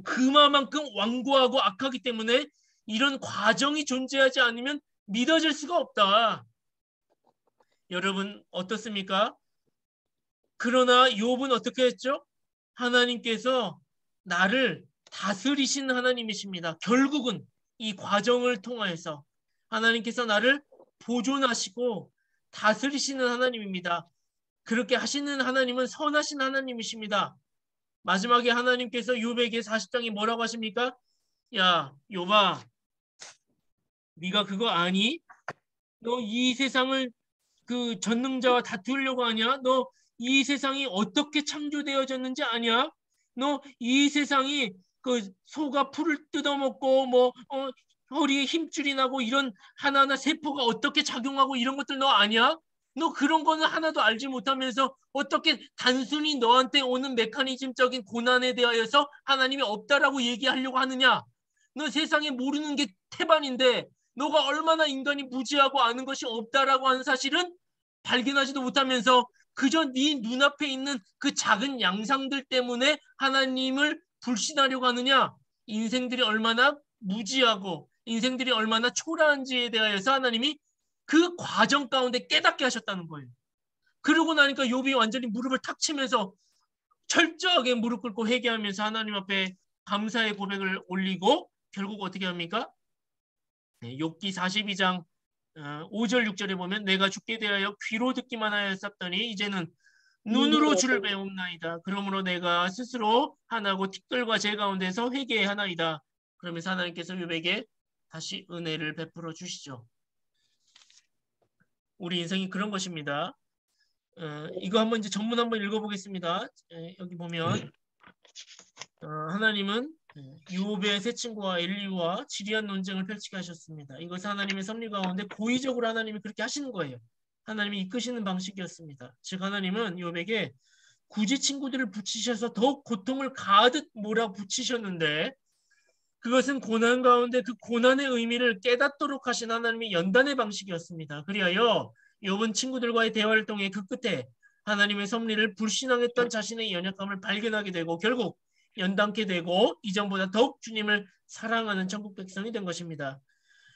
그만큼 완고하고 악하기 때문에 이런 과정이 존재하지 않으면 믿어질 수가 없다. 여러분 어떻습니까? 그러나 욥은 어떻게 했죠? 하나님께서 나를 다스리신 하나님이십니다. 결국은 이 과정을 통하여서 하나님께서 나를 보존하시고 다스리시는 하나님입니다. 그렇게 하시는 하나님은 선하신 하나님이십니다. 마지막에 하나님께서 욥에게 40장에 뭐라고 하십니까? 야, 욥아, 네가 그거 아니? 너 이 세상을 그 전능자와 다투려고 하냐? 너 이 세상이 어떻게 창조되어졌는지 아냐? 너 이 세상이 그 소가 풀을 뜯어먹고 허리에 힘줄이 나고 이런 하나하나 세포가 어떻게 작용하고 이런 것들 너 아냐? 너 그런 거는 하나도 알지 못하면서 어떻게 단순히 너한테 오는 메커니즘적인 고난에 대하여서 하나님이 없다라고 얘기하려고 하느냐? 너 세상에 모르는 게 태반인데 너가 얼마나 인간이 무지하고 아는 것이 없다라고 하는 사실은 발견하지도 못하면서 그저 네 눈앞에 있는 그 작은 양상들 때문에 하나님을 불신하려고 하느냐? 인생들이 얼마나 무지하고 인생들이 얼마나 초라한지에 대하여서 하나님이 그 과정 가운데 깨닫게 하셨다는 거예요. 그러고 나니까 욥이 완전히 무릎을 탁 치면서 철저하게 무릎 꿇고 회개하면서 하나님 앞에 감사의 고백을 올리고 결국 어떻게 합니까? 욥기 42장 5절 6절에 보면 내가 죽게 대하여 귀로 듣기만 하였었더니 이제는 눈으로 주를 배움나이다. 그러므로 내가 스스로 하나고 티끌과 재 가운데서 회개하나이다. 그러면서 하나님께서 욥에게 다시 은혜를 베풀어 주시죠. 우리 인생이 그런 것입니다. 이거 한번 이제 전문 한번 읽어보겠습니다. 여기 보면 하나님은 욥의 세 친구와 엘리후와 지리한 논쟁을 펼치게 하셨습니다. 이것은 하나님의 섭리 가운데 고의적으로 하나님이 그렇게 하시는 거예요. 하나님이 이끄시는 방식이었습니다. 즉 하나님은 욥에게 굳이 친구들을 붙이셔서 더욱 고통을 가득 몰아붙이셨는데 그것은 고난 가운데 그 고난의 의미를 깨닫도록 하신 하나님의 연단의 방식이었습니다. 그리하여 욥은 친구들과의 대화를 통해 그 끝에 하나님의 섭리를 불신앙했던 자신의 연약함을 발견하게 되고 결국 연단케 되고 이전보다 더욱 주님을 사랑하는 천국 백성이 된 것입니다.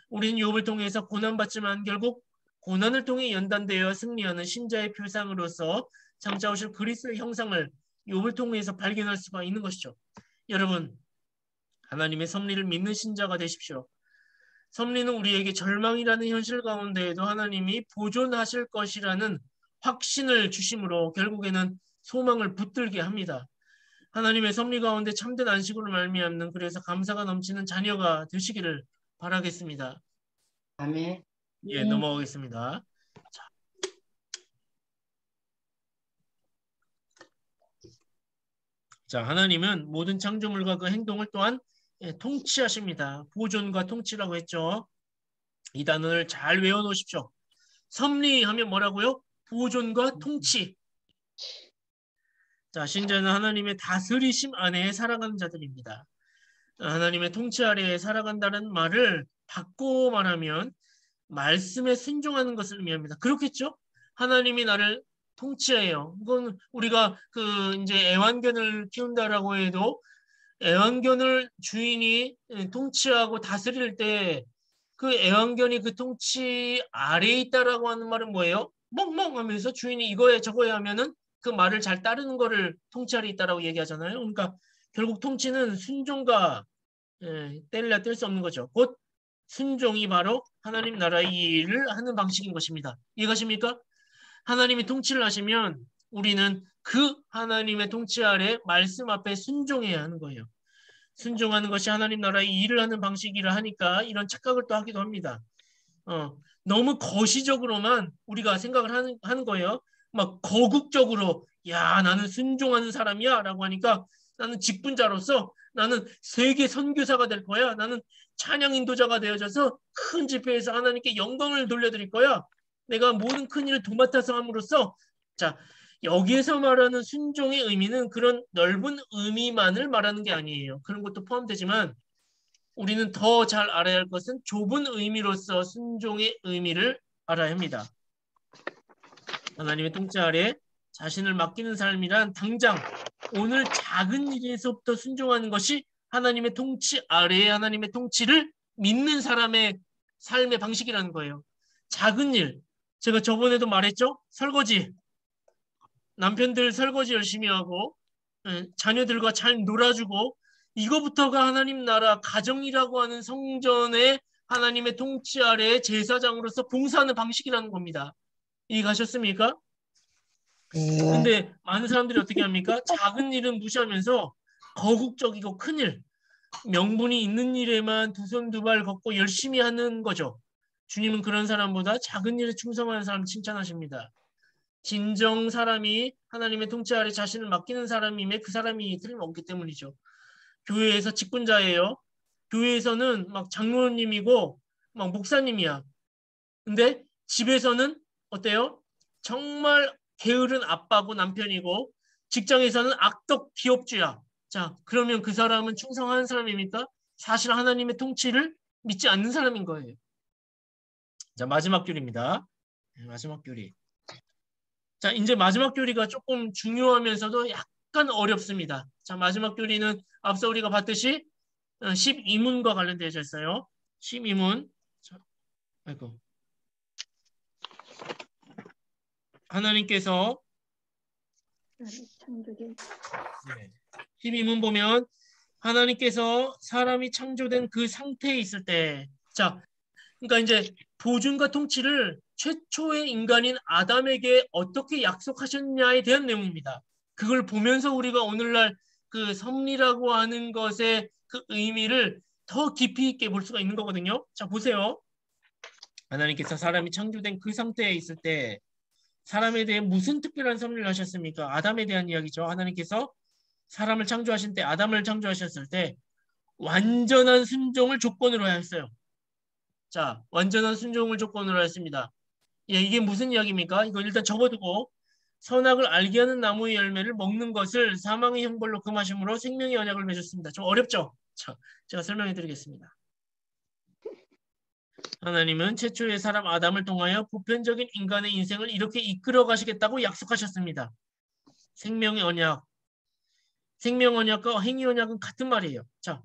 우리는 욥을 통해서 고난받지만 결국 고난을 통해 연단되어 승리하는 신자의 표상으로서 장차 오실 그리스도의 형상을 욥을 통해서 발견할 수가 있는 것이죠. 여러분 하나님의 섭리를 믿는 신자가 되십시오. 섭리는 우리에게 절망이라는 현실 가운데에도 하나님이 보존하실 것이라는 확신을 주심으로 결국에는 소망을 붙들게 합니다. 하나님의 섭리 가운데 참된 안식으로 말미암는 그래서 감사가 넘치는 자녀가 되시기를 바라겠습니다. 아멘. 예, 넘어가겠습니다. 자, 하나님은 모든 창조물과 그 행동을 또한 통치하십니다. 보존과 통치라고 했죠. 이 단어를 잘 외워놓으십시오. 섭리하면 뭐라고요? 보존과 통치. 자, 신자는 하나님의 다스리심 안에 살아가는 자들입니다. 하나님의 통치 아래에 살아간다는 말을 바꿔 말하면 말씀에 순종하는 것을 의미합니다. 그렇겠죠? 하나님이 나를 통치해요. 이건 우리가 이제 애완견을 키운다라고 해도 애완견을 주인이 통치하고 다스릴 때 그 애완견이 그 통치 아래에 있다라고 하는 말은 뭐예요? 멍멍 하면서 주인이 이거에 저거에 하면은 그 말을 잘 따르는 거를 통치 아래에 있다라고 얘기하잖아요. 그러니까 결국 통치는 순종과 뗄래야 뗄 수 없는 거죠. 곧 순종이 바로 하나님 나라의 일을 하는 방식인 것입니다. 이해가십니까? 하나님이 통치를 하시면 우리는 그 하나님의 통치 아래 말씀 앞에 순종해야 하는 거예요. 순종하는 것이 하나님 나라의 일을 하는 방식이라 하니까 이런 착각을 또 하기도 합니다. 너무 거시적으로만 우리가 생각을 하는 거예요. 막 거국적으로 야 나는 순종하는 사람이야 라고 하니까 나는 직분자로서 나는 세계 선교사가 될 거야. 나는 찬양 인도자가 되어져서 큰 집회에서 하나님께 영광을 돌려드릴 거야. 내가 모든 큰 일을 도맡아서 함으로써 자 여기에서 말하는 순종의 의미는 그런 넓은 의미만을 말하는 게 아니에요. 그런 것도 포함되지만 우리는 더 잘 알아야 할 것은 좁은 의미로서 순종의 의미를 알아야 합니다. 하나님의 통치 아래 자신을 맡기는 삶이란 당장 오늘 작은 일에서부터 순종하는 것이 하나님의 통치 아래에 하나님의 통치를 믿는 사람의 삶의 방식이라는 거예요. 작은 일, 제가 저번에도 말했죠? 설거지. 남편들 설거지 열심히 하고 자녀들과 잘 놀아주고 이거부터가 하나님 나라 가정이라고 하는 성전의 하나님의 통치 아래에 제사장으로서 봉사하는 방식이라는 겁니다. 이해가셨습니까? 네. 근데 많은 사람들이 어떻게 합니까? 작은 일은 무시하면서 거국적이고 큰 일, 명분이 있는 일에만 두 손 두 발 걷고 열심히 하는 거죠. 주님은 그런 사람보다 작은 일에 충성하는 사람을 칭찬하십니다. 진정 사람이 하나님의 통치 아래 자신을 맡기는 사람임에 그 사람이 틀림없기 때문이죠. 교회에서 직분자예요. 교회에서는 막 장로님이고 막 목사님이야. 근데 집에서는 어때요? 정말 게으른 아빠고 남편이고 직장에서는 악덕 기업주야. 자, 그러면 그 사람은 충성하는 사람입니까? 사실 하나님의 통치를 믿지 않는 사람인 거예요. 자, 마지막 교리입니다. 마지막 교리. 자, 이제 마지막 교리가 조금 중요하면서도 약간 어렵습니다. 자, 마지막 교리는 앞서 우리가 봤듯이 12문과 관련되어 있어요. 12문. 자, 아이고. 하나님께서 창조된 12문 보면 하나님께서 사람이 창조된 그 상태에 있을 때, 자, 그러니까 이제 보존과 통치를 최초의 인간인 아담에게 어떻게 약속하셨냐에 대한 내용입니다. 그걸 보면서 우리가 오늘날 그 섭리라고 하는 것의 그 의미를 더 깊이 있게 볼 수가 있는 거거든요. 자, 보세요. 하나님께서 사람이 창조된 그 상태에 있을 때 사람에 대해 무슨 특별한 섭리를 하셨습니까? 아담에 대한 이야기죠. 하나님께서 사람을 창조하신 때, 아담을 창조하셨을 때 완전한 순종을 조건으로 하였어요. 자, 완전한 순종을 조건으로 했습니다. 예, 이게 무슨 이야기입니까? 이거 일단 접어두고 선악을 알게 하는 나무의 열매를 먹는 것을 사망의 형벌로 금하심으로 생명의 언약을 맺었습니다. 좀 어렵죠? 자, 제가 설명해 드리겠습니다. 하나님은 최초의 사람 아담을 통하여 보편적인 인간의 인생을 이렇게 이끌어 가시겠다고 약속하셨습니다. 생명의 언약. 생명 언약과 행위 언약은 같은 말이에요. 자,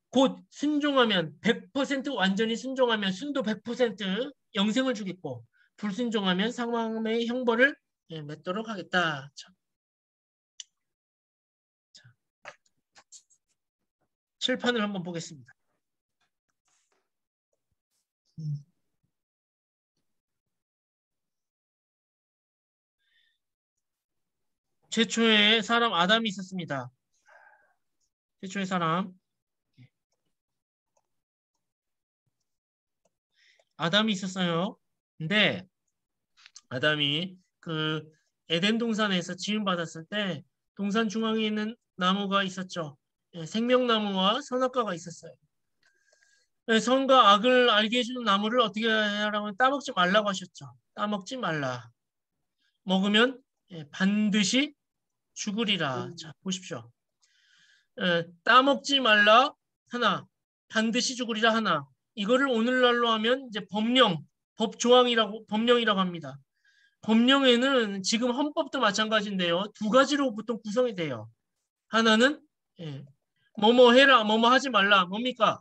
곧 순종하면 100% 완전히 순종하면 순도 100% 영생을 주겠고 불순종하면 사망의 형벌을 맺도록 하겠다. 자. 칠판을 한번 보겠습니다. 최초의 사람 아담이 있었습니다. 최초의 사람 아담이 있었어요. 근데 아담이 그 에덴 동산에서 지음 받았을 때 동산 중앙에 있는 나무가 있었죠. 생명나무와 선악과가 있었어요. 선과 악을 알게 해주는 나무를 어떻게 하라고 따먹지 말라고 하셨죠. 따먹지 말라. 먹으면 반드시 죽으리라. 자, 보십시오. 따먹지 말라 하나, 반드시 죽으리라 하나. 이거를 오늘날로 하면 이제 법령이라고 합니다. 법령에는 지금 헌법도 마찬가지인데요. 두 가지로 보통 구성이 돼요. 하나는 뭐뭐 해라, 뭐뭐 하지 말라. 뭡니까?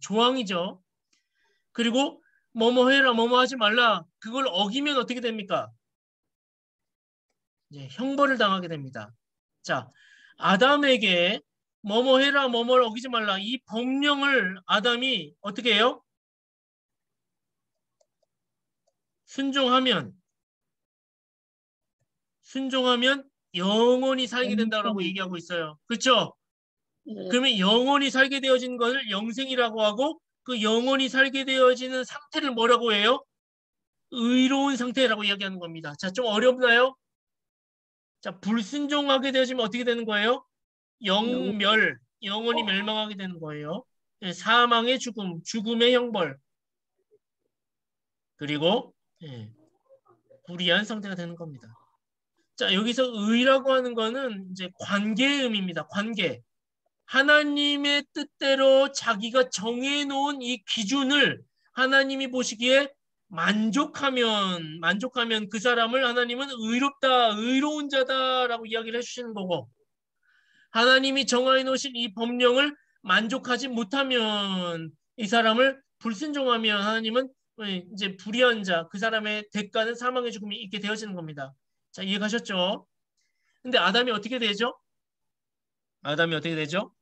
조항이죠. 그리고 뭐뭐 해라, 뭐뭐 하지 말라. 그걸 어기면 어떻게 됩니까? 형벌을 당하게 됩니다. 자, 아담에게 뭐뭐 해라, 뭐뭐를 어기지 말라. 이 법령을 아담이 어떻게 해요? 순종하면 영원히 살게 된다고 얘기하고 있어요. 그렇죠? 그러면 영원히 살게 되어진 것을 영생이라고 하고 그 영원히 살게 되어지는 상태를 뭐라고 해요? 의로운 상태라고 이야기하는 겁니다. 자, 좀 어렵나요? 자, 불순종하게 되어지면 어떻게 되는 거예요? 영원히 멸망하게 되는 거예요. 사망의 죽음, 죽음의 형벌. 그리고 불의한 상태가 되는 겁니다. 자, 여기서 의라고 하는 거는 이제 관계의 의미입니다. 관계. 하나님의 뜻대로 자기가 정해놓은 이 기준을 하나님이 보시기에 만족하면 그 사람을 하나님은 의롭다, 의로운 자다라고 이야기를 해주시는 거고, 하나님이 정하여 놓으신 이 법령을 만족하지 못하면 이 사람을 불순종하면 하나님은 이제 불의한 자, 그 사람의 대가는 사망의 죽음이 있게 되어지는 겁니다. 자, 이해가셨죠? 근데 아담이 어떻게 되죠? 아담이 어떻게 되죠?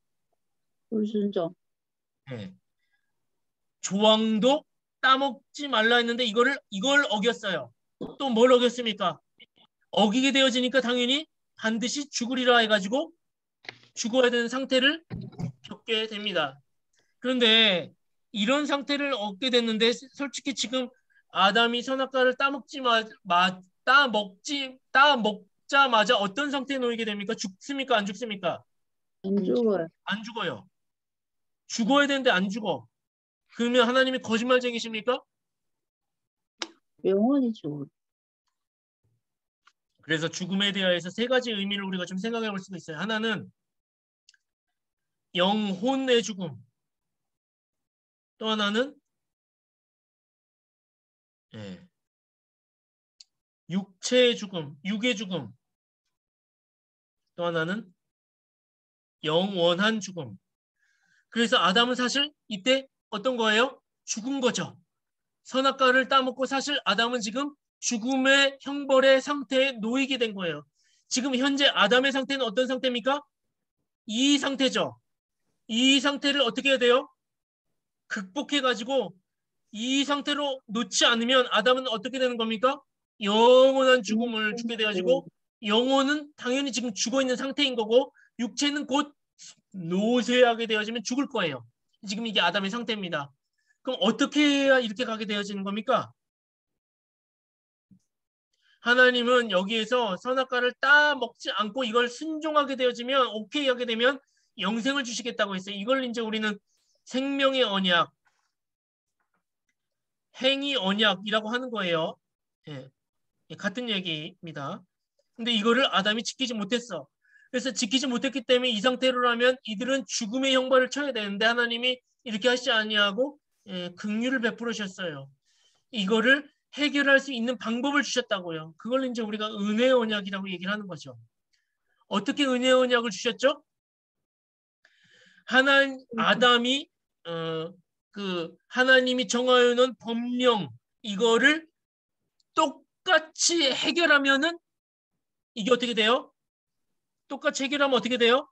불순종. 네. 조항도 따먹지 말라 했는데 이걸 어겼어요. 또 뭘 어겼습니까? 어기게 되어지니까 당연히 반드시 죽으리라 해가지고 죽어야 되는 상태를 겪게 됩니다. 그런데 이런 상태를 얻게 됐는데 솔직히 지금 아담이 선악과를 따먹자마자 어떤 상태에 놓이게 됩니까? 죽습니까? 안 죽습니까? 안 죽어요. 안 죽어요. 죽어야 되는데 안 죽어. 그러면 하나님이 거짓말쟁이십니까? 영원히 죽어요. 그래서 죽음에 대해서 세 가지 의미를 우리가 좀 생각해 볼 수가 있어요. 하나는 영혼의 죽음. 또 하나는 육체의 죽음, 육의 죽음. 또 하나는 영원한 죽음. 그래서 아담은 사실 이때 어떤 거예요? 죽은 거죠. 선악과를 따먹고 사실 아담은 지금 죽음의 형벌의 상태에 놓이게 된 거예요. 지금 현재 아담의 상태는 어떤 상태입니까? 이 상태죠. 이 상태를 어떻게 해야 돼요? 극복해가지고 이 상태로 놓지 않으면 아담은 어떻게 되는 겁니까? 영원한 죽음을 죽게 돼가지고 영혼은 당연히 지금 죽어있는 상태인 거고 육체는 곧 노쇠하게 되어지면 죽을 거예요. 지금 이게 아담의 상태입니다. 그럼 어떻게 해야 이렇게 가게 되어지는 겁니까? 하나님은 여기에서 선악과를 따먹지 않고 이걸 순종하게 되어지면 오케이 하게 되면 영생을 주시겠다고 했어요. 이걸 이제 우리는 생명의 언약, 행위 언약이라고 하는 거예요. 예, 같은 얘기입니다. 근데 이거를 아담이 지키지 못했어. 그래서 지키지 못했기 때문에 이 상태로라면 이들은 죽음의 형벌을 쳐야 되는데 하나님이 이렇게 하시지 아니하고 긍휼을 베풀으셨어요. 이거를 해결할 수 있는 방법을 주셨다고요. 그걸 이제 우리가 은혜의 언약이라고 얘기를 하는 거죠. 어떻게 은혜의 언약을 주셨죠? 아담이 하나님이 정하여 놓은 법령 이거를 똑같이 해결하면은 이게 어떻게 돼요? 똑같이 해결하면 어떻게 돼요?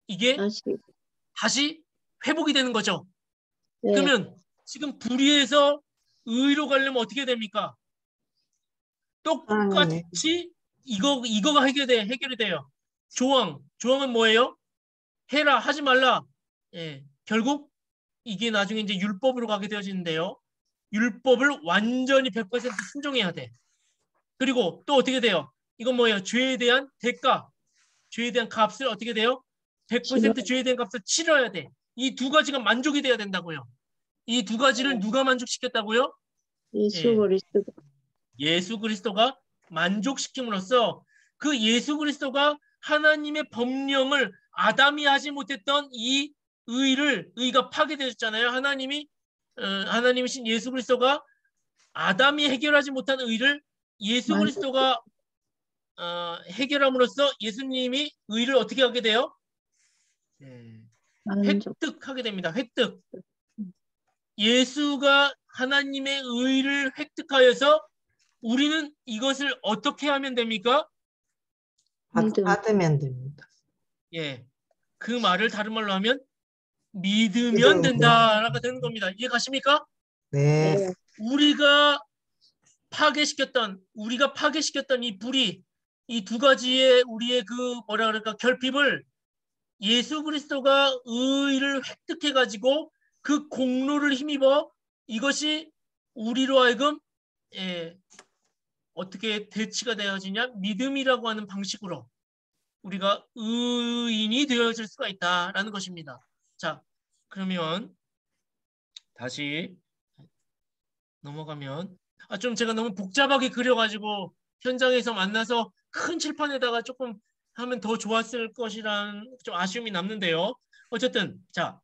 이게 다시 회복이 되는 거죠. 네. 그러면 지금 불의에서 의로 가려면 어떻게 됩니까? 똑같이 이거가 해결이 돼요. 조항은 뭐예요? 해라, 하지 말라. 예, 결국 이게 나중에 이제 율법으로 가게 되어지는데요. 율법을 완전히 100% 순종해야 돼. 그리고 또 어떻게 돼요? 이건 뭐예요? 죄에 대한 대가, 죄에 대한 값을 어떻게 돼요? 100% 죄에 대한 값을 치러야 돼. 이 두 가지가 만족이 돼야 된다고요. 이 두 가지를 누가 만족시켰다고요? 예수 그리스도. 예수 그리스도가 만족시킴으로써 그 예수 그리스도가 하나님의 법령을 아담이 하지 못했던 이 의가 파괴되었잖아요. 하나님이신 예수 그리스도가 아담이 해결하지 못한 의를 예수 그리스도가 해결함으로써 예수님이 의를 어떻게 하게 돼요? 획득하게 됩니다. 획득. 예수가 하나님의 의를 획득하여서 우리는 이것을 어떻게 하면 됩니까? 받으면 됩니다. 예, 그 말을 다른 말로 하면 믿으면 된다라고 되는 겁니다. 이해 가십니까? 네. 우리가 파괴시켰던 이 불이 이 두 가지의 우리의 그 뭐라 그럴까 결핍을 예수 그리스도가 의를 획득해 가지고 그 공로를 힘입어 이것이 우리로 하여금 어떻게 대치가 되어지냐? 믿음이라고 하는 방식으로 우리가 의인이 되어질 수가 있다라는 것입니다. 자, 그러면 다시 넘어가면 좀 제가 너무 복잡하게 그려가지고 현장에서 만나서 큰 칠판에다가 조금 하면 더 좋았을 것이라는 좀 아쉬움이 남는데요. 어쨌든 자,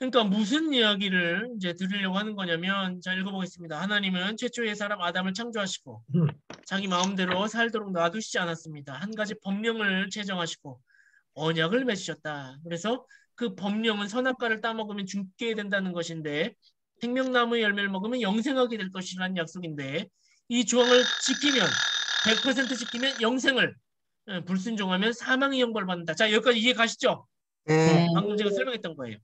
그러니까 무슨 이야기를 이제 드리려고 하는 거냐면, 자, 읽어보겠습니다. 하나님은 최초의 사람 아담을 창조하시고 자기 마음대로 살도록 놔두시지 않았습니다. 한 가지 법령을 제정하시고 언약을 맺으셨다. 그래서 그 법령은 선악과를 따먹으면 죽게 된다는 것인데, 생명나무의 열매를 먹으면 영생하게 될 것이라는 약속인데, 이 조항을 지키면 100% 지키면 영생을, 불순종하면 사망의 형벌을 받는다. 자, 여기까지 이해 가시죠? 네. 방금 제가 설명했던 거예요.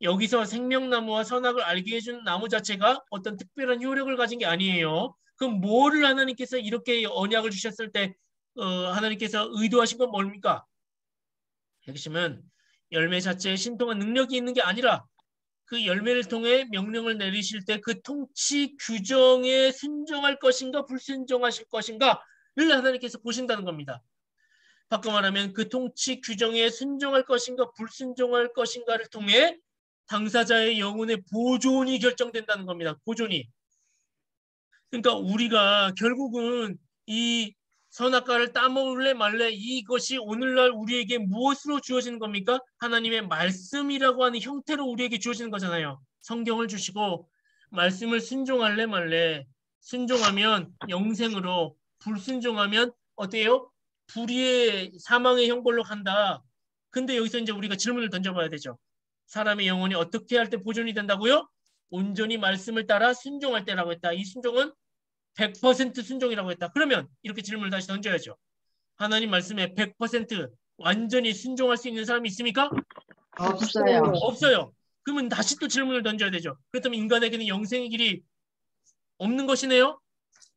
여기서 생명나무와 선악을 알게 해준 나무 자체가 어떤 특별한 효력을 가진 게 아니에요. 그럼 뭐를 하나님께서 이렇게 언약을 주셨을 때 하나님께서 의도하신 건 뭡니까? 핵심은 열매 자체에 신통한 능력이 있는 게 아니라 그 열매를 통해 명령을 내리실 때 그 통치 규정에 순종할 것인가 불순종하실 것인가를 하나님께서 보신다는 겁니다. 바꿔 말하면 그 통치 규정에 순종할 것인가 불순종할 것인가를 통해 당사자의 영혼의 보존이 결정된다는 겁니다. 보존이. 그러니까 우리가 결국은 이 선악과를 따먹을래 말래 이것이 오늘날 우리에게 무엇으로 주어지는 겁니까? 하나님의 말씀이라고 하는 형태로 우리에게 주어지는 거잖아요. 성경을 주시고 말씀을 순종할래 말래, 순종하면 영생으로, 불순종하면 어때요? 불의의 사망의 형벌로 간다. 근데 여기서 이제 우리가 질문을 던져봐야 되죠. 사람의 영혼이 어떻게 할 때 보존이 된다고요? 온전히 말씀을 따라 순종할 때라고 했다. 이 순종은 100% 순종이라고 했다. 그러면 이렇게 질문을 다시 던져야죠. 하나님 말씀에 100% 완전히 순종할 수 있는 사람이 있습니까? 없어요. 없어요. 그러면 다시 또 질문을 던져야 되죠. 그렇다면 인간에게는 영생의 길이 없는 것이네요?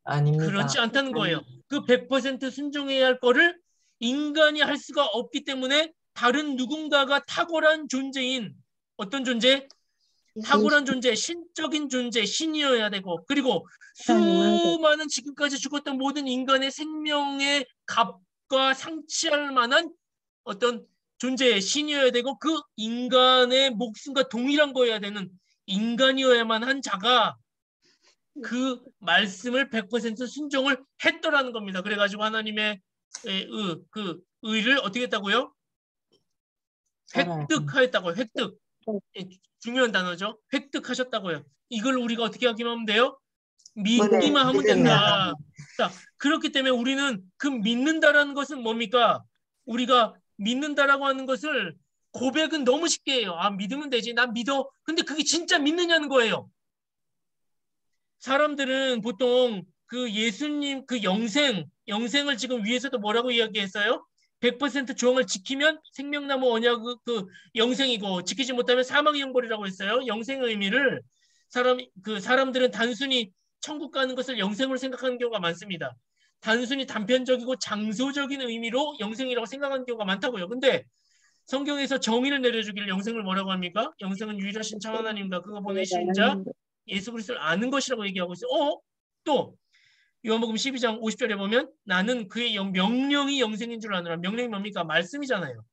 아닙니다. 그렇지 않다는 거예요. 그 100% 순종해야 할 거를 인간이 할 수가 없기 때문에 다른 누군가가 탁월한 존재인 어떤 존재? 탁월한 존재, 신적인 존재, 신이어야 되고, 그리고 수많은 지금까지 죽었던 모든 인간의 생명의 값과 상치할 만한 어떤 존재의 신이어야 되고, 그 인간의 목숨과 동일한 거여야 되는 인간이어야만 한 자가 그 말씀을 100% 순종을 했더라는 겁니다. 그래가지고 하나님의 그 의를 어떻게 했다고요? 획득하였다고요. 획득. 중요한 단어죠. 획득하셨다고요. 이걸 우리가 어떻게 하기만 하면 돼요? 믿기만 하면 된다. 자, 그렇기 때문에 우리는 그 믿는다라는 것은 뭡니까? 우리가 믿는다라고 하는 것을 고백은 너무 쉽게 해요. 아, 믿으면 되지. 난 믿어. 근데 그게 진짜 믿느냐는 거예요. 사람들은 보통 그 예수님 그 영생을 지금 위에서도 뭐라고 이야기했어요? 100% 조항을 지키면 생명나무 언약 그 영생이고 지키지 못하면 사망의 형벌이라고 했어요. 영생의 의미를 사람들은 단순히 천국 가는 것을 영생으로 생각하는 경우가 많습니다. 단순히 단편적이고 장소적인 의미로 영생이라고 생각하는 경우가 많다고요. 근데 성경에서 정의를 내려주기를 영생을 뭐라고 합니까? 영생은 유일하신 참 하나님과 그가 보내신 자 예수 그리스도를 아는 것이라고 얘기하고 있어요. 또 요한복음 12장 50절에 보면 나는 그의 명령이 영생인 줄 아노라. 명령이 뭡니까? 말씀이잖아요.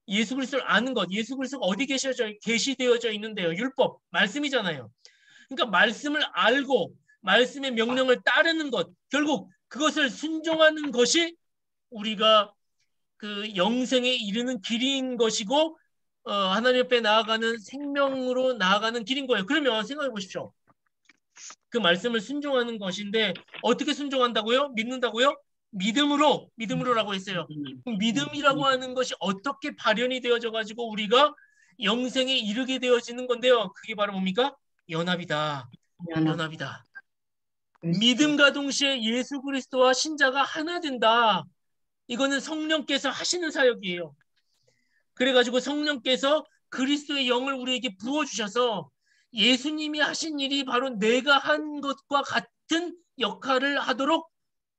예수 그리스도를 아는 것. 예수 그리스도가 어디 계시되어져 있는데요. 율법, 말씀이잖아요. 그러니까 말씀을 알고 말씀의 명령을 따르는 것. 결국 그것을 순종하는 것이 우리가 그 영생에 이르는 길인 것이고 하나님 옆에 나아가는 생명으로 나아가는 길인 거예요. 그러면 생각해 보십시오. 그 말씀을 순종하는 것인데 어떻게 순종한다고요? 믿는다고요? 믿음으로라고 했어요. 믿음이라고 하는 것이 어떻게 발현이 되어져 가지고 우리가 영생에 이르게 되어지는 건데요. 그게 바로 뭡니까? 연합이다. 연합이다. 믿음과 동시에 예수 그리스도와 신자가 하나 된다. 이거는 성령께서 하시는 사역이에요. 그래가지고 성령께서 그리스도의 영을 우리에게 부어주셔서 예수님이 하신 일이 바로 내가 한 것과 같은 역할을 하도록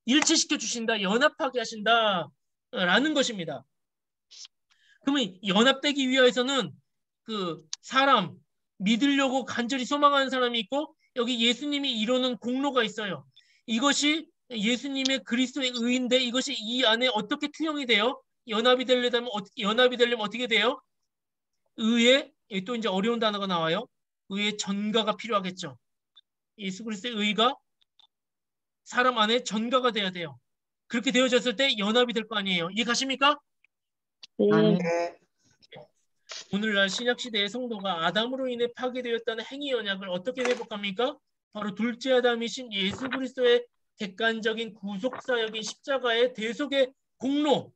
일치시켜 주신다. 연합하게 하신다라는 것입니다. 그러면 연합되기 위해서는 그 사람, 믿으려고 간절히 소망하는 사람이 있고 여기 예수님이 이루는 공로가 있어요. 이것이 예수님의 그리스도의 의인데 이것이 이 안에 어떻게 투영이 돼요? 연합이 되려면 어떻게 돼요? 의에 또 이제 어려운 단어가 나와요. 의의 전가가 필요하겠죠. 예수 그리스도의 의가 사람 안에 전가가 돼야 돼요. 그렇게 되어졌을 때 연합이 될 거 아니에요. 이해 가십니까? 네. 오늘날 신약시대의 성도가 아담으로 인해 파괴되었다는 행위 언약을 어떻게 회복합니까? 바로 둘째 아담이신 예수 그리스도의 객관적인 구속사역인 십자가의 대속의 공로.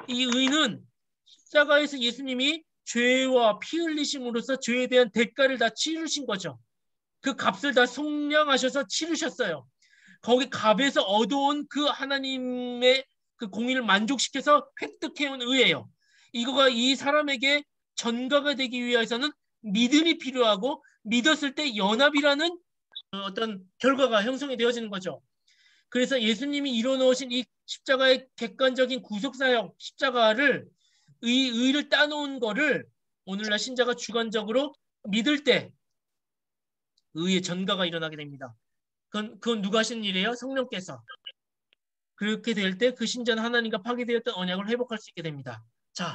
이 의는 십자가에서 예수님이 죄와 피 흘리심으로써 죄에 대한 대가를 다 치르신 거죠. 그 값을 다 속량하셔서 치르셨어요. 거기 값에서 얻어온 그 하나님의 그 공의를 만족시켜서 획득해온 의예요. 이거가 이 사람에게 전가가 되기 위해서는 믿음이 필요하고 믿었을 때 연합이라는 어떤 결과가 형성이 되어지는 거죠. 그래서 예수님이 이뤄놓으신 이 십자가의 객관적인 구속사역 십자가를 의를 따놓은 거를 오늘날 신자가 주관적으로 믿을 때 의의 전가가 일어나게 됩니다. 그건 누가 하신 일이에요? 성령께서. 그렇게 될 때 그 신자는 하나님과 파괴되었던 언약을 회복할 수 있게 됩니다. 자,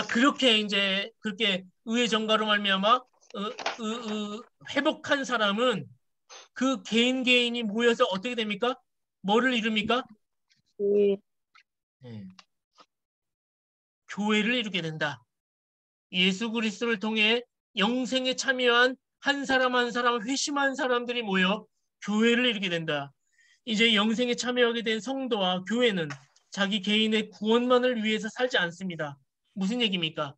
그렇게 이제 그렇게 의의 전가로 말미암아 회복한 사람은 그 개인이 모여서 어떻게 됩니까? 뭐를 이룹니까? 예. 네. 교회를 이루게 된다. 예수 그리스도를 통해 영생에 참여한 한 사람 한 사람 회심한 사람들이 모여 교회를 이루게 된다. 이제 영생에 참여하게 된 성도와 교회는 자기 개인의 구원만을 위해서 살지 않습니다. 무슨 얘기입니까?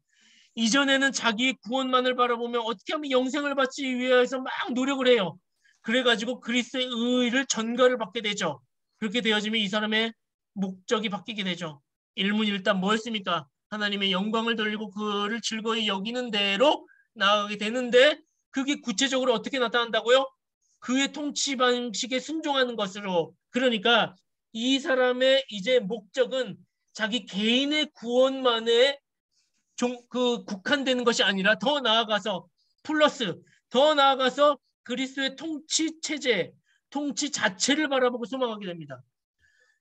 이전에는 자기의 구원만을 바라보며 어떻게 하면 영생을 받기 위해서 막 노력을 해요. 그래가지고 그리스도의 의를 전가를 받게 되죠. 그렇게 되어지면 이 사람의 목적이 바뀌게 되죠. 일문일답 뭐였습니까? 하나님의 영광을 돌리고 그를 즐거이 여기는 대로 나아가게 되는데 그게 구체적으로 어떻게 나타난다고요? 그의 통치 방식에 순종하는 것으로. 그러니까 이 사람의 이제 목적은 자기 개인의 구원만에 국한되는 것이 아니라 더 나아가서 플러스 더 나아가서 그리스도의 통치 체제, 통치 자체를 바라보고 소망하게 됩니다.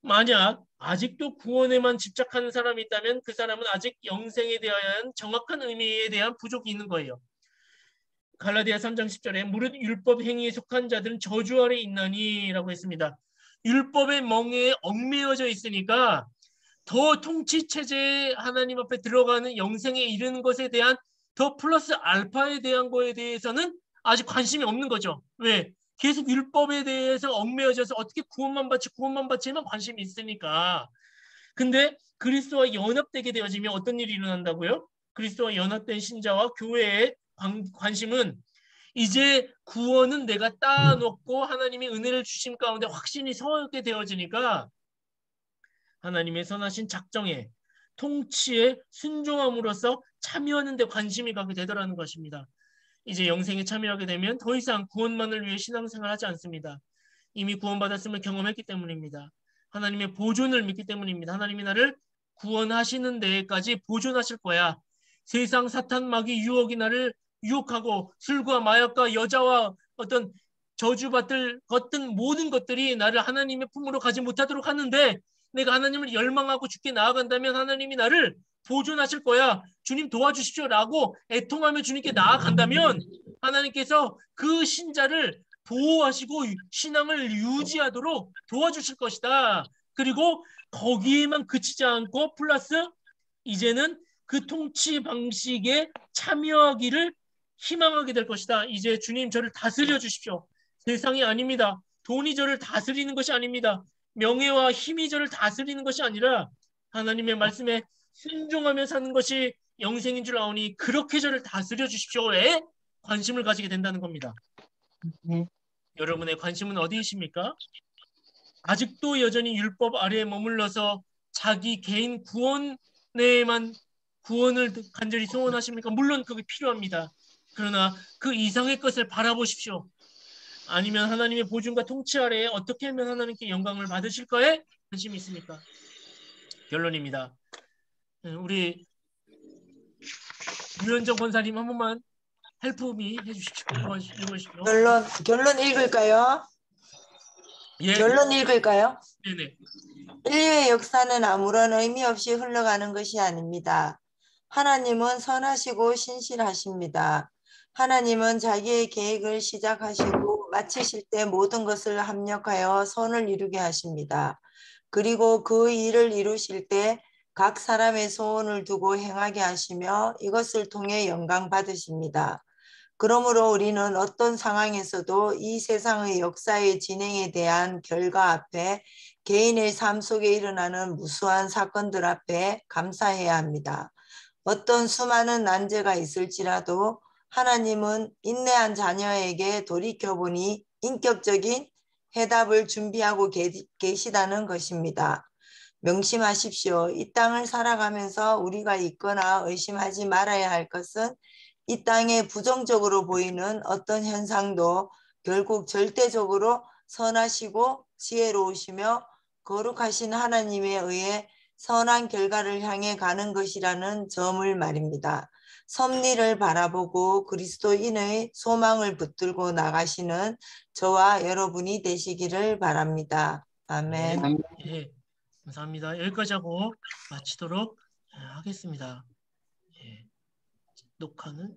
만약 아직도 구원에만 집착하는 사람이 있다면 그 사람은 아직 영생에 대한 정확한 의미에 대한 부족이 있는 거예요. 갈라디아 3장 10절에 무릇 율법 행위에 속한 자들은 저주 아래 있나니 라고 했습니다. 율법의 멍에에 얽매여져 있으니까 더 통치체제에 하나님 앞에 들어가는 영생에 이르는 것에 대한 더 플러스 알파에 대한 거에 대해서는 아직 관심이 없는 거죠. 왜? 계속 율법에 대해서 얽매여져서 어떻게 구원만 받지만 관심이 있으니까. 근데 그리스도와 연합되게 되어지면 어떤 일이 일어난다고요? 그리스도와 연합된 신자와 교회의 관심은 이제 구원은 내가 따놓고 하나님의 은혜를 주심 가운데 확신이 서게 되어지니까 하나님의 선하신 작정에 통치에 순종함으로써 참여하는 데 관심이 가게 되더라는 것입니다. 이제 영생에 참여하게 되면 더 이상 구원만을 위해 신앙생활을 하지 않습니다. 이미 구원받았음을 경험했기 때문입니다. 하나님의 보존을 믿기 때문입니다. 하나님이 나를 구원하시는 데까지 보존하실 거야. 세상 사탄 마귀 유혹이 나를 유혹하고 술과 마약과 여자와 어떤 저주받을 것든 모든 것들이 나를 하나님의 품으로 가지 못하도록 하는데 내가 하나님을 열망하고 죽게 나아간다면 하나님이 나를 보존하실 거야. 주님 도와주십시오 라고 애통하며 주님께 나아간다면 하나님께서 그 신자를 보호하시고 신앙을 유지하도록 도와주실 것이다. 그리고 거기에만 그치지 않고 플러스 이제는 그 통치 방식에 참여하기를 희망하게 될 것이다. 이제 주님 저를 다스려 주십시오. 세상이 아닙니다. 돈이 저를 다스리는 것이 아닙니다. 명예와 힘이 저를 다스리는 것이 아니라 하나님의 말씀에 순종하며 사는 것이 영생인 줄 아오니 그렇게 저를 다스려 주십시오에 관심을 가지게 된다는 겁니다. 여러분의 관심은 어디이십니까? 아직도 여전히 율법 아래에 머물러서 자기 개인 구원에만 구원을 간절히 소원하십니까? 물론 그게 필요합니다. 그러나 그 이상의 것을 바라보십시오. 아니면 하나님의 보존과 통치 아래에 어떻게 하면 하나님께 영광을 받으실까에 관심이 있습니까? 결론입니다. 우리 유현정 권사님 한 번만 헬프미 해주십시오. 읽으십시오. 결론 읽을까요? 예. 결론 읽을까요? 네네. 인류의 역사는 아무런 의미 없이 흘러가는 것이 아닙니다. 하나님은 선하시고 신실하십니다. 하나님은 자기의 계획을 시작하시고 마치실 때 모든 것을 합력하여 선을 이루게 하십니다. 그리고 그 일을 이루실 때 각 사람의 소원을 두고 행하게 하시며 이것을 통해 영광 받으십니다. 그러므로 우리는 어떤 상황에서도 이 세상의 역사의 진행에 대한 결과 앞에 개인의 삶 속에 일어나는 무수한 사건들 앞에 감사해야 합니다. 어떤 수많은 난제가 있을지라도 하나님은 인내한 자녀에게 돌이켜보니 인격적인 해답을 준비하고 계시다는 것입니다. 명심하십시오. 이 땅을 살아가면서 우리가 잊거나 의심하지 말아야 할 것은 이 땅에 부정적으로 보이는 어떤 현상도 결국 절대적으로 선하시고 지혜로우시며 거룩하신 하나님에 의해 선한 결과를 향해 가는 것이라는 점을 말입니다. 섭리를 바라보고 그리스도인의 소망을 붙들고 나가시는 저와 여러분이 되시기를 바랍니다. 아멘. 예, 감사합니다. 여기까지 하고 마치도록 하겠습니다. 예, 녹화는